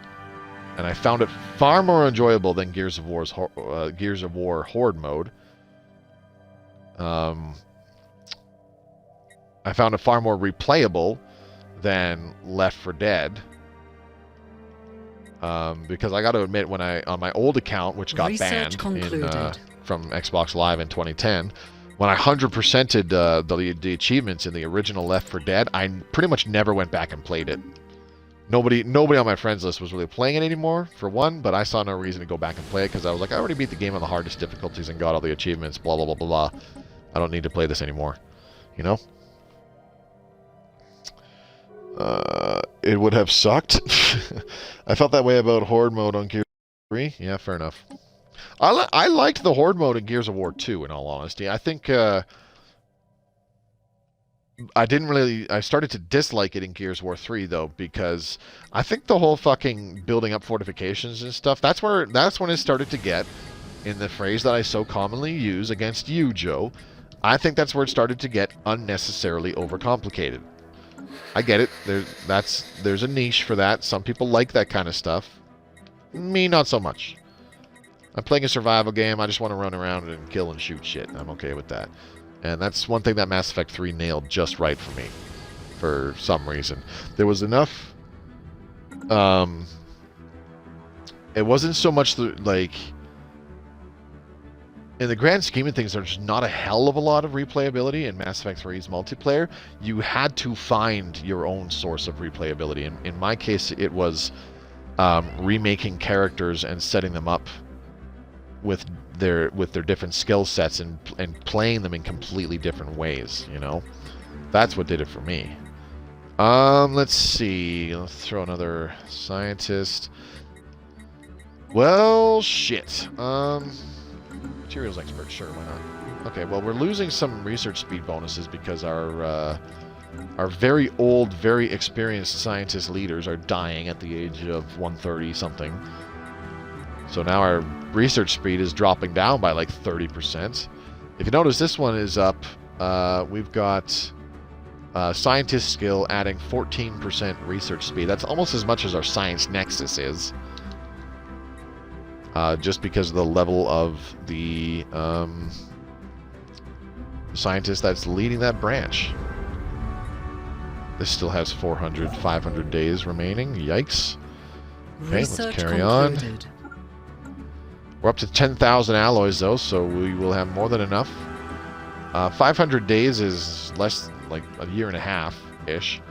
And I found it far more enjoyable than Gears of War Horde mode. I found it far more replayable than Left 4 Dead. Because I got to admit, when on my old account, which got banned from Xbox Live in 2010, when I 100%ed the achievements in the original Left 4 Dead, I pretty much never went back and played it. Nobody on my friends list was really playing it anymore, for one, but I saw no reason to go back and play it because I was like, I already beat the game on the hardest difficulties and got all the achievements, blah, blah, blah, blah, blah. I don't need to play this anymore, you know? It would have sucked. I felt that way about Horde mode on Gears 3. Yeah, fair enough. I liked the Horde mode in Gears of War 2, in all honesty. I think... I started to dislike it in Gears of War 3 though, because I think the whole fucking building up fortifications and stuff, that's when it started to get, in the phrase that I so commonly use against you, Joe, I think that's where it started to get unnecessarily overcomplicated. I get it. There's a niche for that. Some people like that kind of stuff. Me, not so much. I'm playing a survival game. I just want to run around and kill and shoot shit. I'm okay with that. And that's one thing that Mass Effect 3 nailed just right for me, for some reason. There was enough... it wasn't so much like... In the grand scheme of things, there's not a hell of a lot of replayability in Mass Effect 3's multiplayer. You had to find your own source of replayability. In my case, it was remaking characters and setting them up with their different skill sets and playing them in completely different ways, you know? That's what did it for me. Let's see. Let's throw another scientist. Well, shit. Materials expert, sure, why not? Okay, well, we're losing some research speed bonuses because our very old, very experienced scientist leaders are dying at the age of 130 something. So now our research speed is dropping down by like 30%. If you notice, this one is up. We've got scientist skill adding 14% research speed. That's almost as much as our science nexus is. Just because of the level of the scientist that's leading that branch. This still has 400, 500 days remaining. Yikes. Okay, let's carry on. We're up to 10,000 alloys, though, so we will have more than enough. 500 days is less, like a year and a half-ish.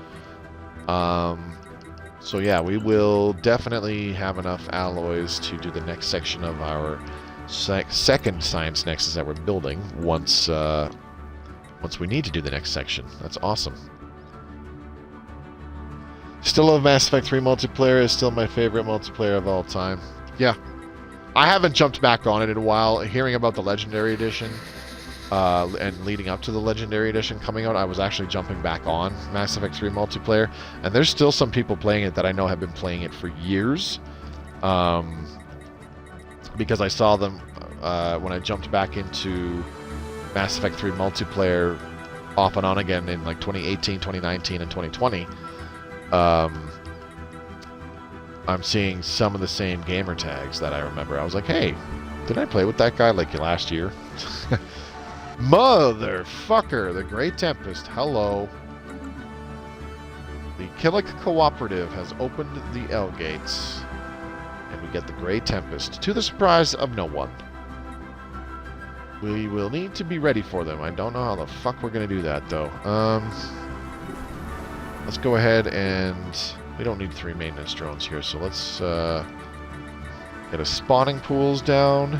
So yeah, we will definitely have enough alloys to do the next section of our second science nexus that we're building once we need to do the next section. That's awesome. Still love Mass Effect 3 multiplayer. Is still my favorite multiplayer of all time. Yeah. I haven't jumped back on it in a while. Hearing about the Legendary Edition and leading up to the Legendary Edition coming out, I was actually jumping back on Mass Effect 3 multiplayer. And there's still some people playing it that I know have been playing it for years. Because I saw them when I jumped back into Mass Effect 3 multiplayer off and on again in like 2018, 2019, and 2020. I'm seeing some of the same gamer tags that I remember. I was like, hey, didn't I play with that guy like last year? Motherfucker, the Grey Tempest, hello. The Killick Cooperative has opened the L gates, and we get the Grey Tempest, to the surprise of no one. We will need to be ready for them. I don't know how the fuck we're going to do that, though. Let's go ahead and... We don't need 3 maintenance drones here, so let's get a spawning pools down.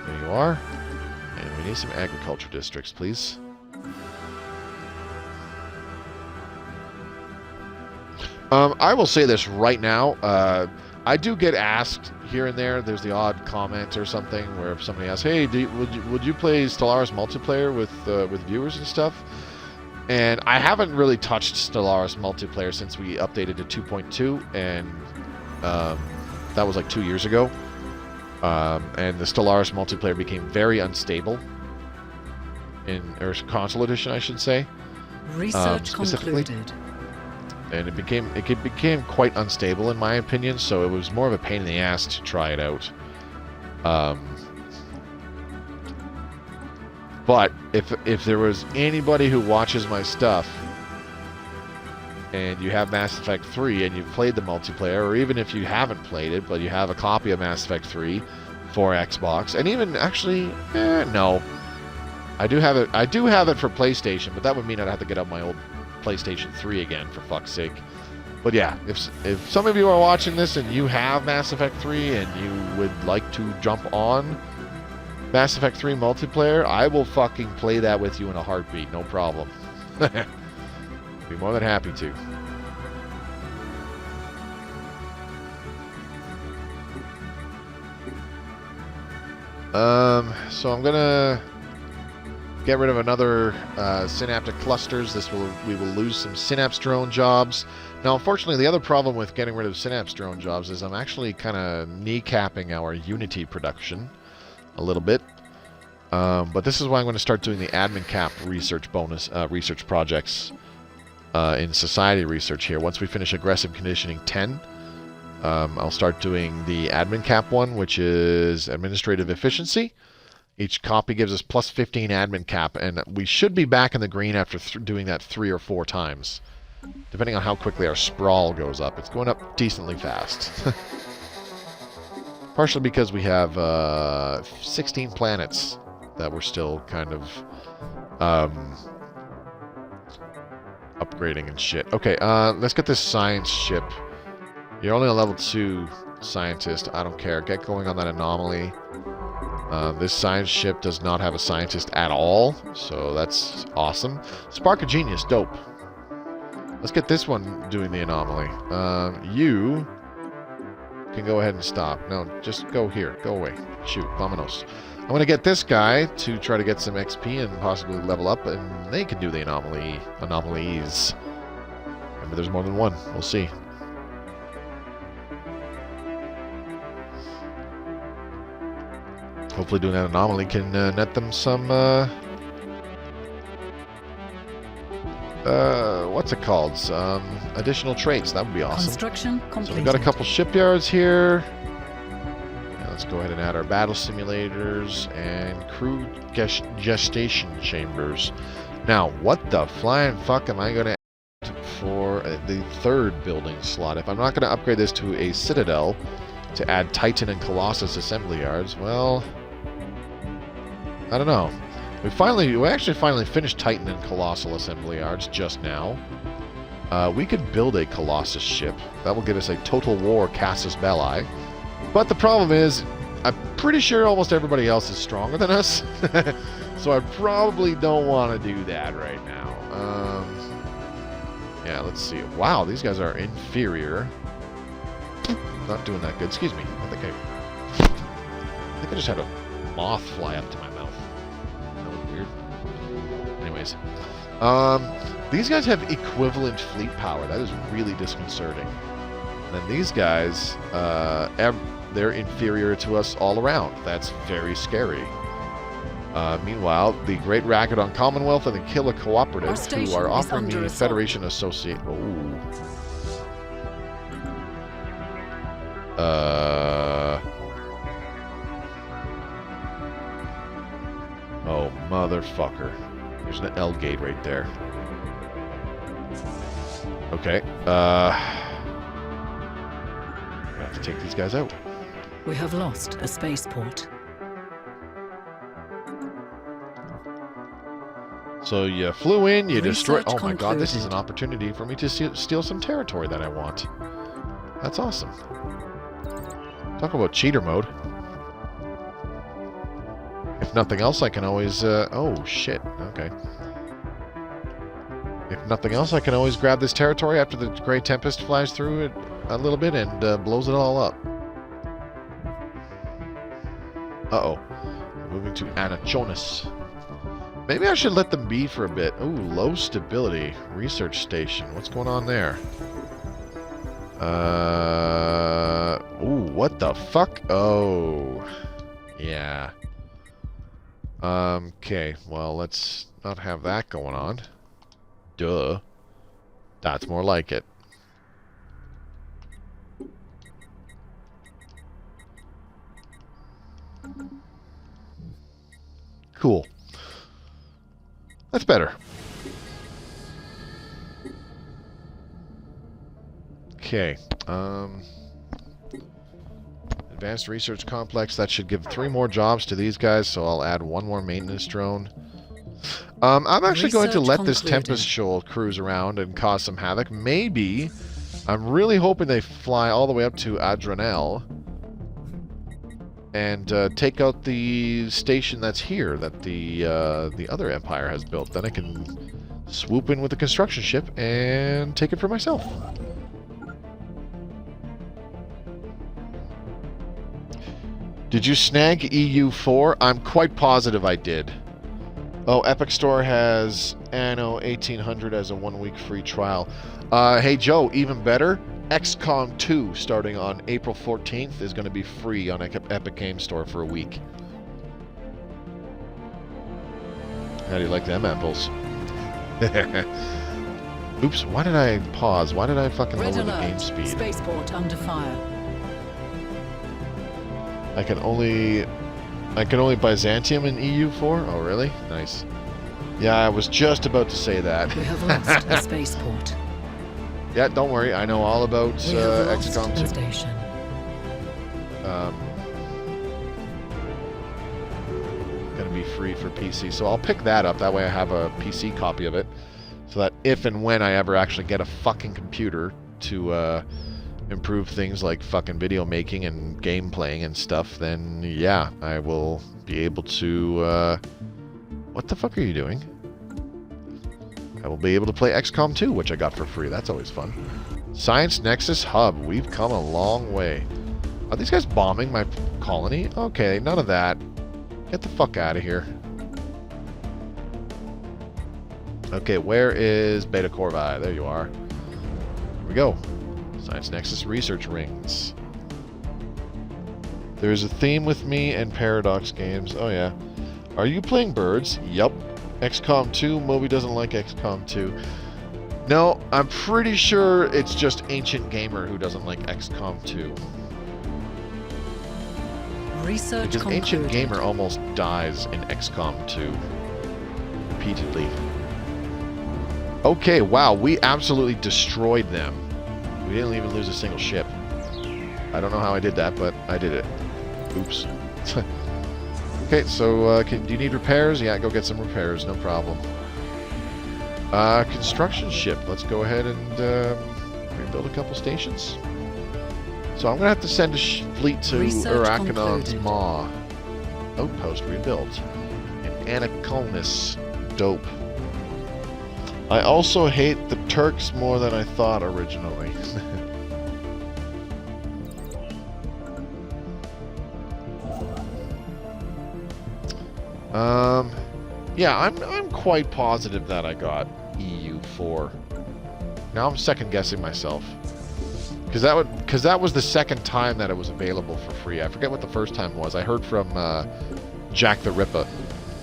There you are. And we need some agriculture districts, please. I will say this right now. I do get asked here and there. There's the odd comment or something where if somebody asks, "Hey, would you play Stellaris multiplayer with viewers and stuff?" And I haven't really touched Stellaris multiplayer since we updated to 2.2, and that was like 2 years ago. And the Stellaris multiplayer became very unstable or Console Edition, I should say. Research concluded. And it became quite unstable in my opinion, so it was more of a pain in the ass to try it out. But if there was anybody who watches my stuff and you have Mass Effect 3 and you've played the multiplayer, or even if you haven't played it but you have a copy of Mass Effect 3 for Xbox, and even actually, no, I do have it for PlayStation, but that would mean I'd have to get out my old PlayStation 3 again, for fuck's sake. But yeah, if some of you are watching this and you have Mass Effect 3 and you would like to jump on Mass Effect 3 multiplayer, I will fucking play that with you in a heartbeat, no problem. Be more than happy to. So I'm gonna get rid of another synaptic clusters. We will lose some synapse drone jobs. Now, unfortunately, the other problem with getting rid of synapse drone jobs is I'm actually kind of kneecapping our Unity production a little bit. But this is why I'm going to start doing the admin cap research bonus research projects in society research here. Once we finish aggressive conditioning 10, I'll start doing the admin cap one, which is administrative efficiency. Each copy gives us plus 15 admin cap, and we should be back in the green after doing that 3 or 4 times, depending on how quickly our sprawl goes up. It's going up decently fast. Partially because we have 16 planets that we're still kind of upgrading and shit. Okay, let's get this science ship. You're only a level 2 scientist. I don't care. Get going on that anomaly. This science ship does not have a scientist at all, so that's awesome. Spark of Genius, dope. Let's get this one doing the anomaly. You can go ahead and stop. No, just go here. Go away. Shoot, vamonos. I'm going to get this guy to try to get some XP and possibly level up, and they can do the anomalies. Maybe there's more than one. We'll see. Hopefully doing that anomaly can net them some, what's it called? Additional traits. That would be awesome. Construction completed. So we've got a couple shipyards here. Now let's go ahead and add our battle simulators and crew gestation chambers. Now, what the flying fuck am I going to add for the 3rd building slot? If I'm not going to upgrade this to a Citadel to add Titan and Colossus assembly yards, well, I don't know. We actually finally finished Titan and Colossal assembly yards just now. We could build a Colossus ship. That will give us a Total War Casus Belli. But the problem is, I'm pretty sure almost everybody else is stronger than us. So I probably don't want to do that right now. Yeah, let's see. Wow, these guys are inferior. Not doing that good. Excuse me. I think I just had a moth fly up to my mouth. That was weird. Anyways. These guys have equivalent fleet power. That is really disconcerting. And then these guys, they're inferior to us all around. That's very scary. Meanwhile, the Great Racket on Commonwealth and the Killer Cooperative, who are offering me Federation Associate... Oh, motherfucker. There's an L gate right there. Okay. I have to take these guys out. We have lost a spaceport. So you flew in, you destroyed... Research Oh my god, this is an concluded. opportunity for me to steal some territory that I want. That's awesome. Talk about cheater mode. If nothing else, I can always... oh, shit. Okay. If nothing else, I can always grab this territory after the Grey Tempest flies through it a little bit and blows it all up. Uh-oh. Moving to Anachonis. Maybe I should let them be for a bit. Ooh, low stability. Research station. What's going on there? Ooh, what the fuck? Oh. Yeah. Okay, well, let's not have that going on. Duh. That's more like it. Cool. That's better. Okay. Advanced Research Complex. That should give 3 more jobs to these guys, so I'll add 1 more maintenance drone. I'm actually going to let this Tempest Shoal cruise around and cause some havoc. Maybe I'm really hoping they fly all the way up to Adrenal and take out the station that's here that the other empire has built. Then I can swoop in with the construction ship and take it for myself. Did you snag EU4? I'm quite positive I did. Oh, Epic Store has Anno 1800 as a 1-week free trial. Hey Joe, even better, XCOM 2 starting on April 14th is going to be free on Epic Game Store for a week. How do you like them apples? Oops, why did I pause? Why did I fucking lower the game speed? Spaceport under fire. I can only Byzantium in EU4? Oh, really? Nice. Yeah, I was just about to say that. We have lost a spaceport. Yeah, don't worry. I know all about XCOM 2. Station. Gonna be free for PC, so I'll pick that up. That way I have a PC copy of it, so that if and when I ever actually get a fucking computer to improve things like fucking video making and game playing and stuff, then yeah, I will be able to... what the fuck are you doing? I will be able to play XCOM 2, which I got for free. That's always fun. Science Nexus Hub. We've come a long way. Are these guys bombing my colony? Okay, none of that. Get the fuck out of here. Okay, where is Beta Corvi? There you are. Here we go. Science Nexus research rings. There's a theme with me and Paradox games. Oh yeah. Are you playing birds? Yup. XCOM 2? Moby doesn't like XCOM 2. No, I'm pretty sure it's just Ancient Gamer who doesn't like XCOM 2. Research because concluded. Ancient Gamer almost dies in XCOM 2. Repeatedly. Okay, wow, we absolutely destroyed them. We didn't even lose a single ship. I don't know how I did that, but I did it. Oops. Okay, so do you need repairs? Yeah, go get some repairs, no problem. Construction ship. Let's go ahead and rebuild a couple stations. So I'm going to have to send a fleet to Arakanon's Maw. Outpost rebuilt. And Anaconus. Dope. I also hate the Turks more than I thought originally. Yeah, I'm quite positive that I got EU4. Now I'm second guessing myself. Because that was the second time that it was available for free. I forget what the first time was. I heard from Jack the Ripper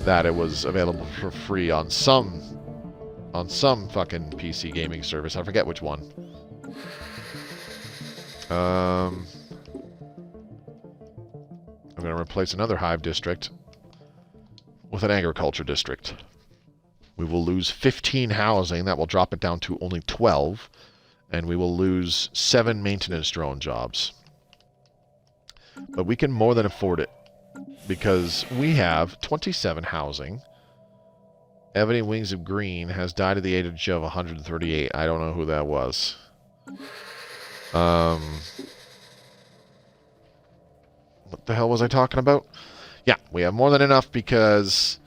that it was available for free on some fucking PC gaming service. I forget which one. I'm going to replace another hive district with an agriculture district. We will lose 15 housing. That will drop it down to only 12. And we will lose 7 maintenance drone jobs. But we can more than afford it. Because we have 27 housing. Ebony Wings of Green has died at the age of 138. I don't know who that was. What the hell was I talking about? Yeah, we have more than enough because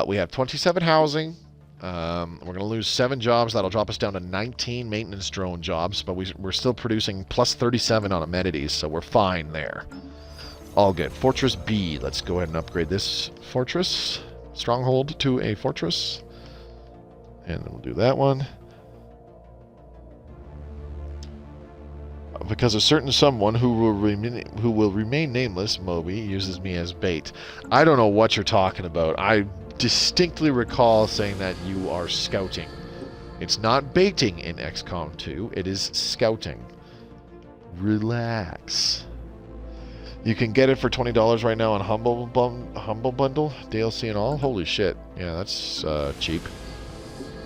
we have 27 housing. We're going to lose 7 jobs. That'll drop us down to 19 maintenance drone jobs, but we're still producing plus 37 on amenities, so we're fine there. All good. Fortress B. Let's go ahead and upgrade this fortress. Stronghold to a fortress. And then we'll do that one. Because a certain someone who will remain nameless, Moby, uses me as bait. I don't know what you're talking about. I distinctly recall saying that you are scouting. It's not baiting in XCOM 2. It is scouting. Relax. You can get it for $20 right now on Humble Bundle, DLC and all. Holy shit. Yeah, that's cheap.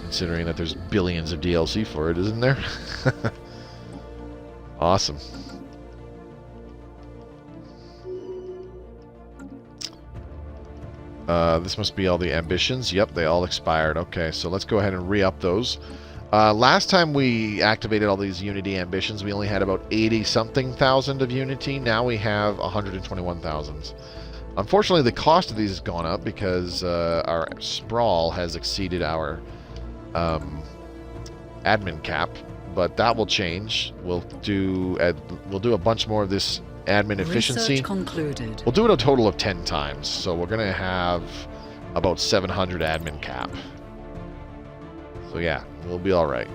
Considering that there's billions of DLC for it, isn't there? Awesome. This must be all the ambitions. Yep, they all expired. Okay, so let's go ahead and re-up those. Last time we activated all these Unity ambitions, we only had about 80-something thousand of Unity. Now we have 121,000. Unfortunately, the cost of these has gone up because our sprawl has exceeded our admin cap, but that will change. We'll do a bunch more of this admin efficiency. Research concluded. We'll do it a total of 10 times, so we're going to have about 700 admin cap. So yeah, we'll be all right.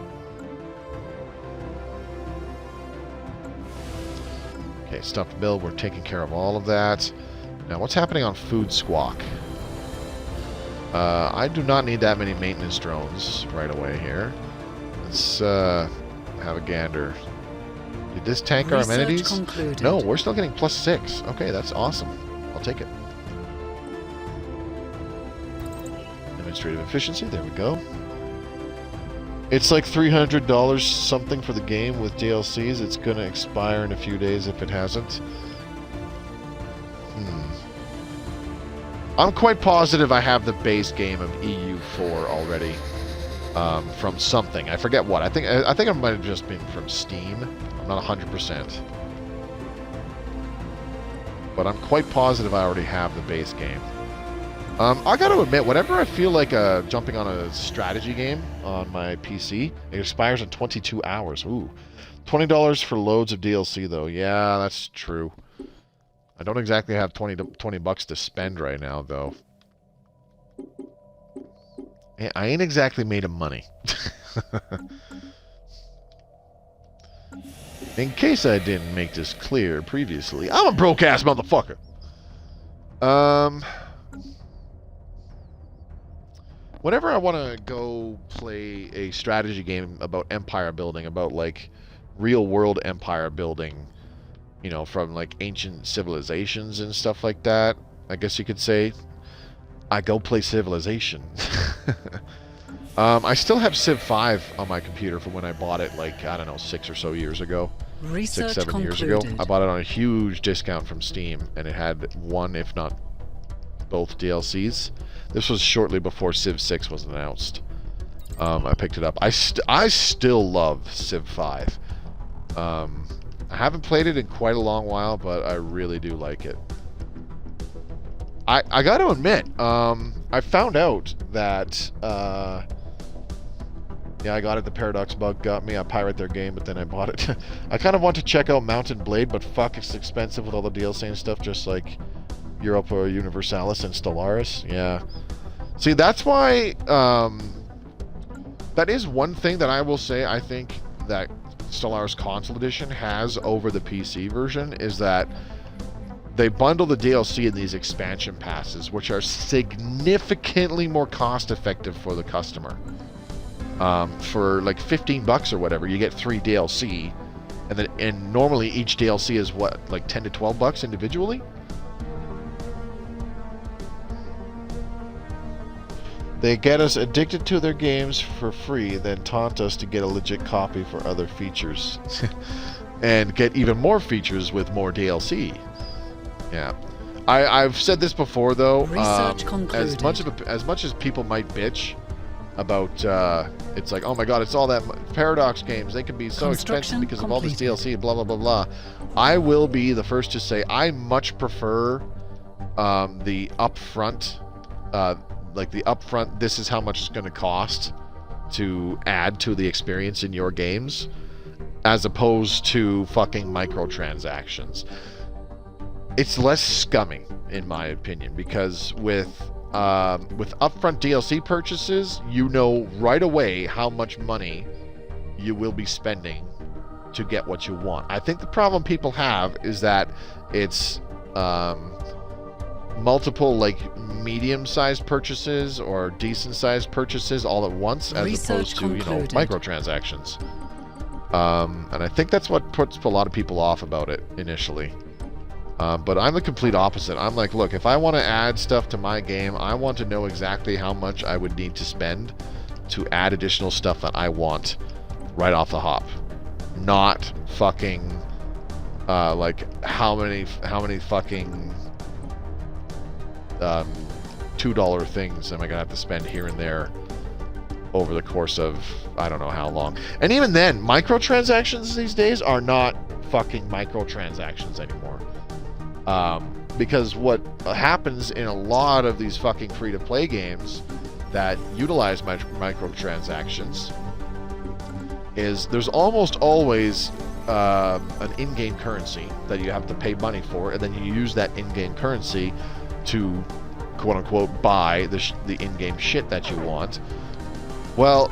Okay, stuff to build. We're taking care of all of that. Now, what's happening on Food Squawk? I do not need that many maintenance drones right away here. Let's have a gander. Did this tank our amenities? Concluded. No, we're still getting +6. Okay, that's awesome. I'll take it. Administrative efficiency. There we go. It's like $300 something for the game with DLCs. It's going to expire in a few days if it hasn't. I'm quite positive I have the base game of EU4 already from something. I forget what. I think it might have just been from Steam. I'm not 100%. But I'm quite positive I already have the base game. I got to admit, whenever I feel like jumping on a strategy game on my PC, it expires in 22 hours. Ooh. $20 for loads of DLC, though. Yeah, that's true. I don't exactly have 20 bucks to spend right now, though. Yeah, I ain't exactly made of money. In case I didn't make this clear previously, I'm a broke-ass motherfucker. Whenever I want to go play a strategy game about empire building, about, like, real-world empire building, you know, from, like, ancient civilizations and stuff like that, I guess you could say, I go play Civilization. I still have Civ 5 on my computer from when I bought it, like, I don't know, 6 or so years ago. Research 6-7 years ago. I bought it on a huge discount from Steam, and it had one, if not both DLCs. This was shortly before Civ 6 was announced. I picked it up. I still love Civ 5. I haven't played it in quite a long while, but I really do like it. I got to admit, I found out that yeah, I got it. The Paradox bug got me. I pirate their game, but then I bought it. I kind of want to check out Mountain Blade, but fuck, it's expensive with all the DLC and stuff, just like Europa Universalis and Stellaris. Yeah. See, that's why... that is one thing that I will say I think that Stellaris Console Edition has over the PC version, is that they bundle the DLC in these expansion passes, which are significantly more cost-effective for the customer. For like 15 bucks or whatever, you get 3 DLC, and normally each DLC is what, like 10 to 12 bucks individually? They get us addicted to their games for free, then taunt us to get a legit copy for other features. And get even more features with more DLC. Yeah. I've said this before, though. As much as people might bitch about, it's like, oh my god, it's all that Paradox games, they can be so expensive because of all this DLC and blah, blah, blah, blah. I will be the first to say I much prefer the upfront, like the upfront, this is how much it's going to cost to add to the experience in your games, as opposed to fucking microtransactions. It's less scummy, in my opinion, because with upfront DLC purchases, you know right away how much money you will be spending to get what you want. I think the problem people have is that it's multiple, like, medium-sized purchases or decent-sized purchases all at once, as opposed to, you know, microtransactions. And I think that's what puts a lot of people off about it initially. But I'm the complete opposite. I'm like, look, if I want to add stuff to my game, I want to know exactly how much I would need to spend to add additional stuff that I want right off the hop. Not fucking, like, how many fucking $2 things am I going to have to spend here and there over the course of I don't know how long. And even then, microtransactions these days are not fucking microtransactions anymore. Because what happens in a lot of these fucking free-to-play games that utilize microtransactions is there's almost always an in-game currency that you have to pay money for, and then you use that in-game currency to quote-unquote buy the in-game shit that you want. Well,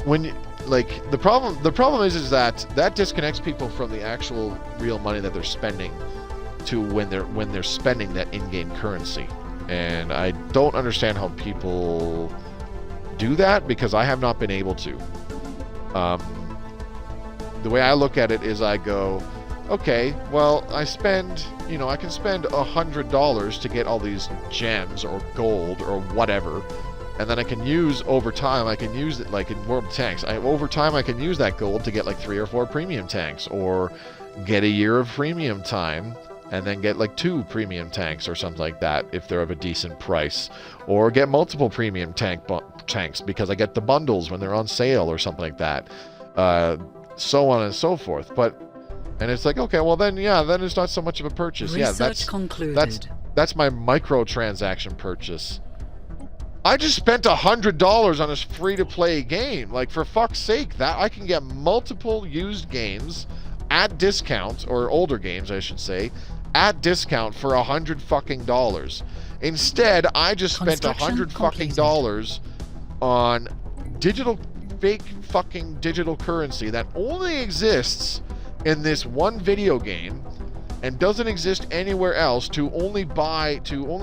when you, like the problem is that disconnects people from the actual real money that they're spending to when they're spending that in-game currency. And I don't understand how people do that, because I have not been able to. The way I look at it is I go, okay, well, I can spend $100 to get all these gems or gold or whatever, and then I can use over time, I can use it like in World Tanks. Over time, I can use that gold to get like 3 or 4 premium tanks, or get a year of premium time, and then get like 2 premium tanks or something like that if they're of a decent price, or get multiple premium tanks because I get the bundles when they're on sale or something like that, so on and so forth. And it's like, okay, well then it's not so much of a purchase. Research concluded. That's my microtransaction purchase. I just spent $100 on this free-to-play game. Like, for fuck's sake, that I can get multiple used games at discount, or older games, I should say, at discount for $100 fucking dollars. Instead, I just spent $100 fucking dollars on fake fucking digital currency that only exists in this one video game and doesn't exist anywhere else, to only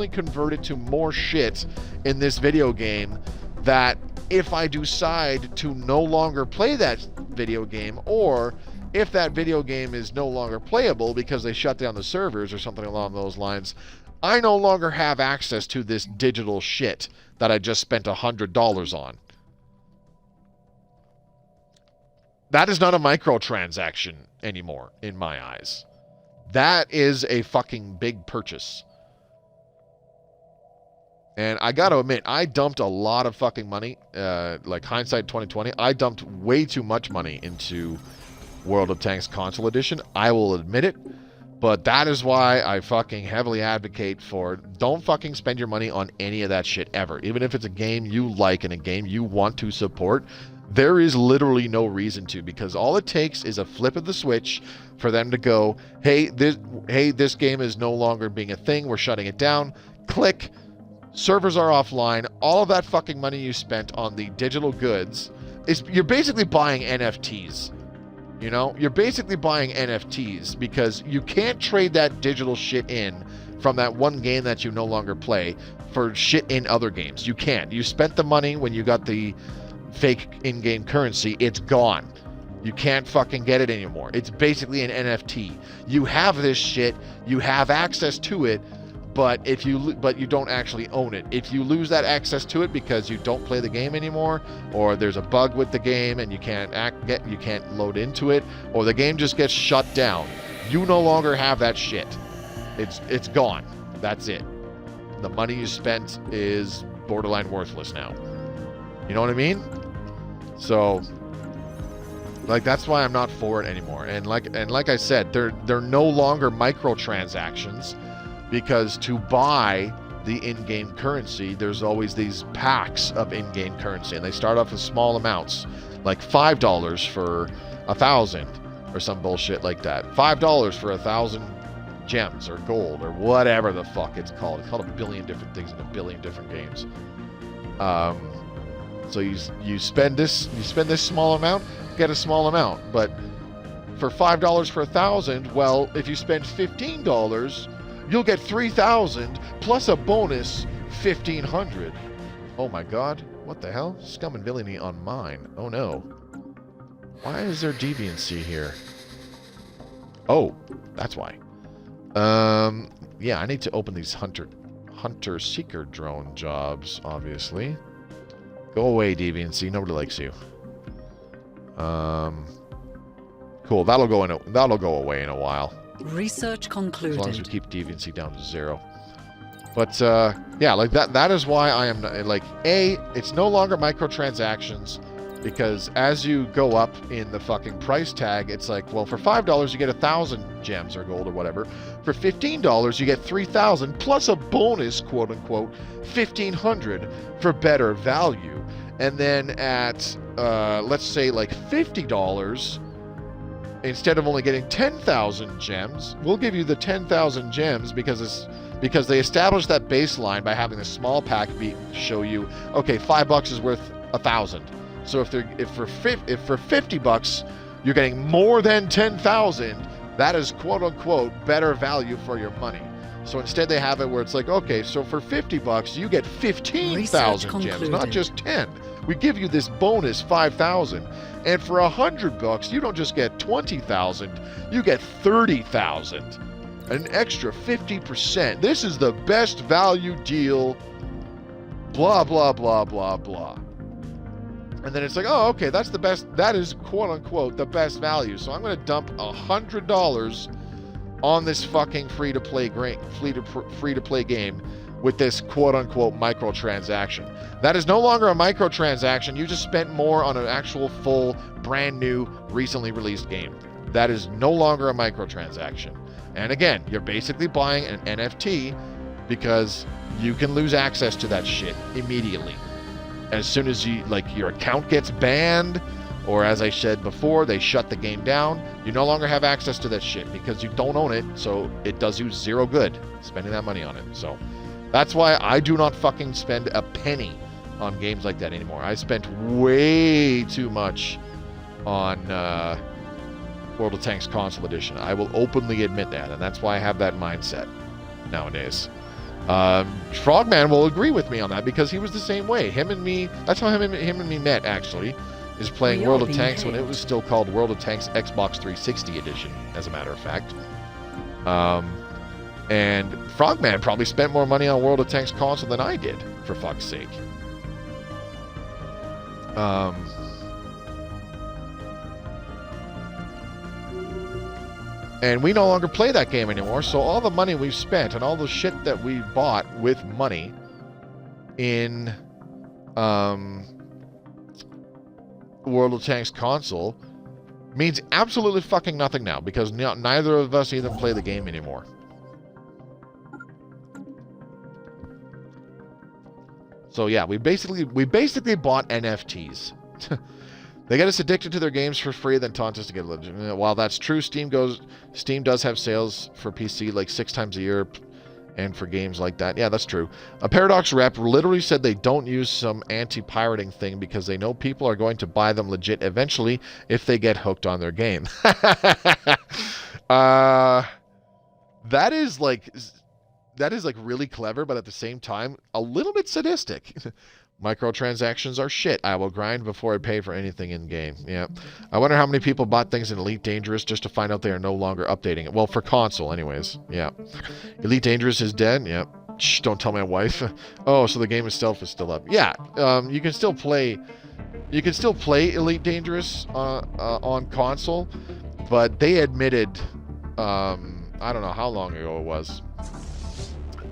convert it to more shit in this video game, that if I decide to no longer play that video game, or if that video game is no longer playable because they shut down the servers or something along those lines, I no longer have access to this digital shit that I just spent $100 on. That is not a microtransaction anymore, in my eyes. That is a fucking big purchase. And I gotta admit, I dumped a lot of fucking money, like hindsight 2020, I dumped way too much money into World of Tanks Console Edition. I will admit it. But that is why I fucking heavily advocate for, don't fucking spend your money on any of that shit ever. Even if it's a game you like and a game you want to support, there is literally no reason to, because all it takes is a flip of the switch for them to go, hey, this game is no longer being a thing, we're shutting it down. Click, servers are offline. All of that fucking money you spent on the digital goods you're basically buying NFTs. You know, you're basically buying NFTs, because you can't trade that digital shit in from that one game that you no longer play for shit in other games. You can't. You spent the money when you got the fake in-game currency. It's gone. You can't fucking get it anymore. It's basically an NFT. You have this shit. You have access to it, but you don't actually own it. If you lose that access to it because you don't play the game anymore, or there's a bug with the game and you can't load into it, or the game just gets shut down, you no longer have that shit. It's gone. That's it. The money you spent is borderline worthless now. You know what I mean? So, like, that's why I'm not for it anymore. And like I said, they're no longer microtransactions. Because to buy the in-game currency, there's always these packs of in-game currency, and they start off with small amounts, like $5 for 1,000 or some bullshit like that. $5 for 1,000 gems or gold or whatever the fuck it's called. It's called a billion different things in a billion different games. So you spend this small amount, get a small amount, but for $5 for 1,000, well, if you spend $15. You'll get 3,000 plus a bonus 1,500. Oh my god. What the hell? Scum and villainy on mine. Oh no. Why is there deviancy here? Oh, that's why. Yeah, I need to open these hunter-seeker drone jobs, obviously. Go away, deviancy. Nobody likes you. Cool. That'll go away in a while. Research concluded. As long as we keep deviancy down to 0. But yeah, like that is why I am like, it's no longer microtransactions, because as you go up in the fucking price tag, it's like, well, for $5 you get 1,000 gems or gold or whatever. For $15 you get 3,000 plus a bonus, quote unquote, 1,500 for better value. And then at let's say like $50, instead of only getting 10,000 gems, we'll give you the 10,000 gems because they established that baseline by having the small pack show you, okay, $5 is worth 1,000. So if for $50 you're getting more than 10,000, that is quote unquote better value for your money. So instead they have it where it's like, okay, so for $50 you get 15,000 gems, not just 10. We give you this bonus 5,000. And for $100 you don't just get 20,000, you get 30,000. An extra 50%. This is the best value deal. Blah, blah, blah, blah, blah. And then it's like, oh, okay, that's the best. That is quote unquote the best value. So I'm going to dump $100 on this fucking free to play game with this quote unquote microtransaction. That is no longer a microtransaction. You just spent more on an actual full, brand new, recently released game. That is no longer a microtransaction. And again, you're basically buying an NFT because you can lose access to that shit immediately. As soon as your account gets banned, or as I said before, they shut the game down, you no longer have access to that shit because you don't own it, so it does you zero good spending that money on it. So that's why I do not fucking spend a penny on games like that anymore. I spent way too much on World of Tanks Console Edition. I will openly admit that, and that's why I have that mindset nowadays. Frogman will agree with me on that because he was the same way. Him and me, that's how him and me met, actually, is playing World of Tanks when it was still called World of Tanks Xbox 360 Edition, as a matter of fact. And Frogman probably spent more money on World of Tanks console than I did, for fuck's sake. And we no longer play that game anymore, so all the money we've spent and all the shit that we bought with money in World of Tanks console means absolutely fucking nothing now, because neither of us even play the game anymore. So yeah, we basically bought NFTs. They get us addicted to their games for free, then taunt us to get legit. While that's true, Steam does have sales for PC like 6 times a year, and for games like that. Yeah, that's true. A Paradox rep literally said they don't use some anti-pirating thing because they know people are going to buy them legit eventually if they get hooked on their game. That is like really clever, but at the same time, a little bit sadistic. Microtransactions are shit. I will grind before I pay for anything in-game. Yeah. I wonder how many people bought things in Elite Dangerous just to find out they are no longer updating it. Well, for console, anyways. Yeah. Elite Dangerous is dead? Yeah. Shh, don't tell my wife. Oh, so the game itself is still up. Yeah. You can still play Elite Dangerous on console, but they admitted, I don't know how long ago it was,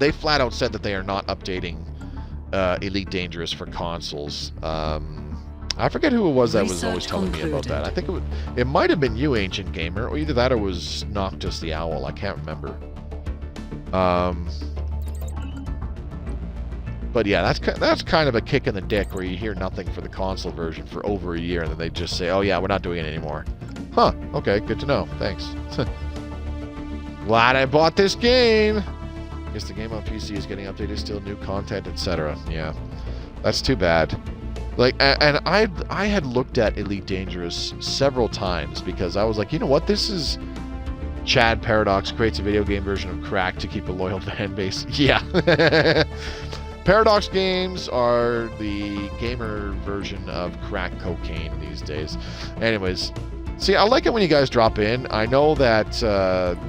they flat out said that they are not updating Elite Dangerous for consoles. I forget who it was that was always telling me about that. I think it might have been you, Ancient Gamer, or either that or it was Noctis the Owl. I can't remember. But yeah, that's kind of a kick in the dick where you hear nothing for the console version for over a year and then they just say, oh yeah, we're not doing it anymore. Huh, okay, good to know. Thanks. Glad I bought this game. Guess the game on PC is getting updated still, new content, etc. Yeah, that's too bad. Like, and I had looked at Elite Dangerous several times because I was like, you know what, this is Chad Paradox creates a video game version of Crack to keep a loyal fan base. Yeah. Paradox games are the gamer version of crack cocaine these days. Anyways, see, I like it when you guys drop in. I know that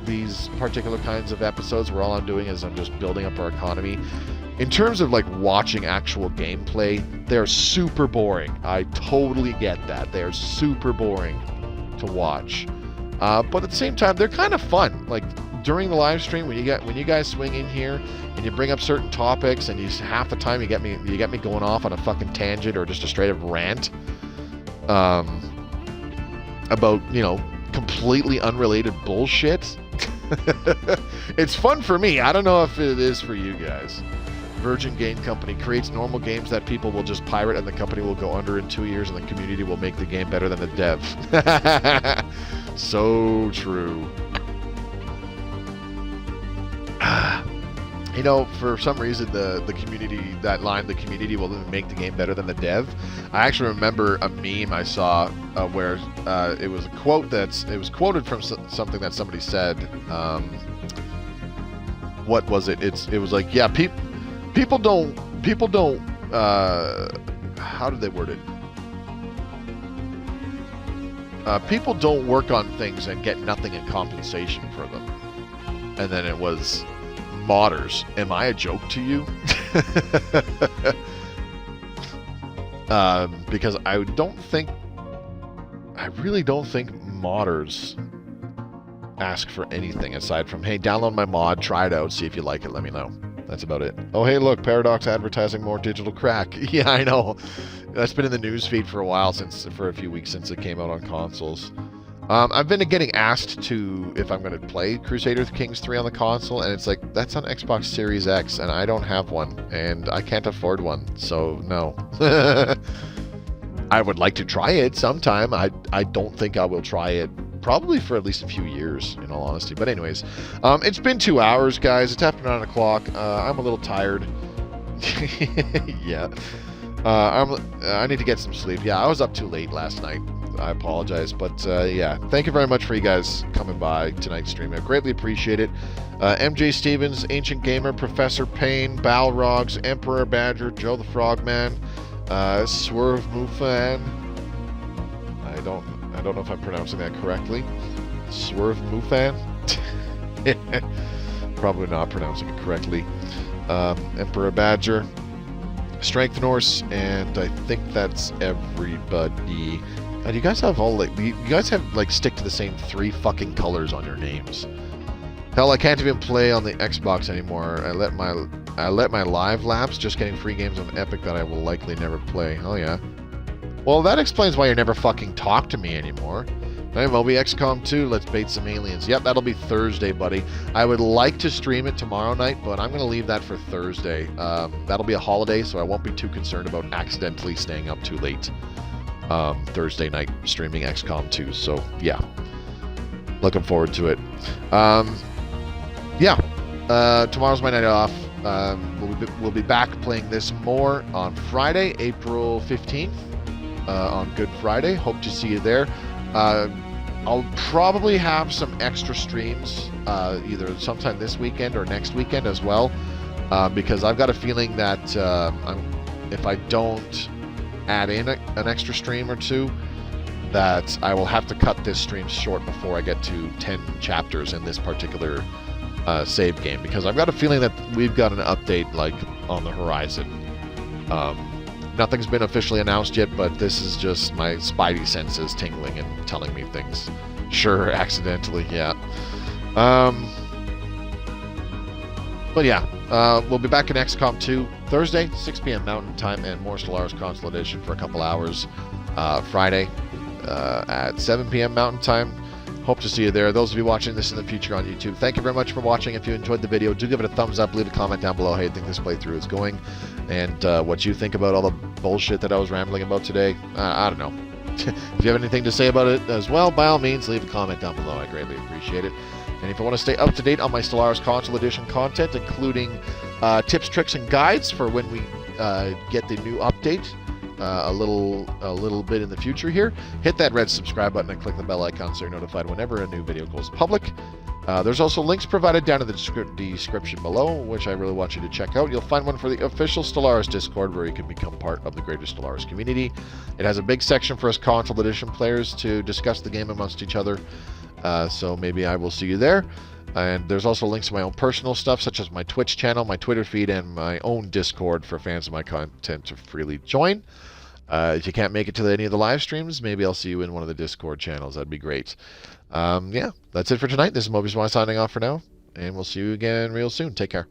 these particular kinds of episodes where all I'm doing is I'm just building up our economy. In terms of like watching actual gameplay, they're super boring. I totally get that. They're super boring to watch. But at the same time, they're kind of fun. Like during the live stream when you guys swing in here and you bring up certain topics and half the time you get me going off on a fucking tangent or just a straight up rant about, you know, completely unrelated bullshit. It's fun for me. I don't know if it is for you guys. Virgin Game Company creates normal games that people will just pirate and the company will go under in 2 years and the community will make the game better than the dev. So true. You know, for some reason, the community, that line, the community will make the game better than the dev. I actually remember a meme I saw where it was a quote it was quoted from something that somebody said. What was it? It was like, yeah, people don't, how did they word it? People don't work on things and get nothing in compensation for them. And then it was, modders, am I a joke to you? Because I really don't think modders ask for anything aside from, hey, download my mod, try it out, see if you like it, let me know. That's about it. Oh, hey, look, Paradox advertising more digital crack. Yeah, I know. That's been in the news feed for a while, for a few weeks since it came out on consoles. I've been getting asked to if I'm going to play Crusader Kings 3 on the console, and it's like, that's on Xbox Series X, and I don't have one, and I can't afford one, so no. I would like to try it sometime. I don't think I will try it probably for at least a few years, in all honesty. But anyways, it's been 2 hours, guys. It's after 9 o'clock. I'm a little tired. Yeah. I need to get some sleep. Yeah, I was up too late last night. I apologize, but yeah, thank you very much for you guys coming by tonight's stream. I greatly appreciate it. MJ Stevens, Ancient Gamer, Professor Payne, Balrogs, Emperor Badger, Joe the Frogman, Swerve Mufan. I don't know if I'm pronouncing that correctly. Swerve Mufan. Probably not pronouncing it correctly. Emperor Badger, Strength Norse, and I think that's everybody. Do you guys have all you guys have stick to the same 3 fucking colors on your names? Hell, I can't even play on the Xbox anymore. I let my live lapse, just getting free games on Epic that I will likely never play. Oh yeah. Well, that explains why you never fucking talk to me anymore. Hey, Moby XCOM 2, let's bait some aliens. Yep, that'll be Thursday, buddy. I would like to stream it tomorrow night, but I'm going to leave that for Thursday. That'll be a holiday, so I won't be too concerned about accidentally staying up too late Thursday night streaming XCOM 2. So, yeah. Looking forward to it. Yeah. Tomorrow's my night off. We'll be back playing this more on Friday, April 15th. On Good Friday. Hope to see you there. I'll probably have some extra streams either sometime this weekend or next weekend as well, because I've got a feeling that if I don't add in an extra stream or 2, that I will have to cut this stream short before I get to 10 chapters in this particular save game, because I've got a feeling that we've got an update on the horizon. Nothing's been officially announced yet, but this is just my spidey senses tingling and telling me things. Sure, accidentally, yeah. But yeah, we'll be back in XCOM 2 Thursday, 6 p.m. Mountain Time, and more Stellaris Console Edition for a couple hours. Friday at 7 p.m. Mountain Time. Hope to see you there. Those of you watching this in the future on YouTube, thank you very much for watching. If you enjoyed the video, do give it a thumbs up. Leave a comment down below how you think this playthrough is going, and what you think about all the bullshit that I was rambling about today. I don't know. If you have anything to say about it as well, by all means, leave a comment down below. I greatly appreciate it. And if you want to stay up to date on my Stellaris Console Edition content, including tips, tricks, and guides for when we get the new update, a little bit in the future here, hit that red subscribe button and click the bell icon so you're notified whenever a new video goes public. There's also links provided down in the description below, which I really want you to check out. You'll find one for the official Stellaris Discord, where you can become part of the greater Stellaris community. It has a big section for us Console Edition players to discuss the game amongst each other, so maybe I will see you there. And there's also links to my own personal stuff, such as my Twitch channel, my Twitter feed, and my own Discord for fans of my content to freely join. If you can't make it to any of the live streams, maybe I'll see you in one of the Discord channels. That'd be great. Yeah, that's it for tonight. This is Mobius signing off for now, and we'll see you again real soon. Take care.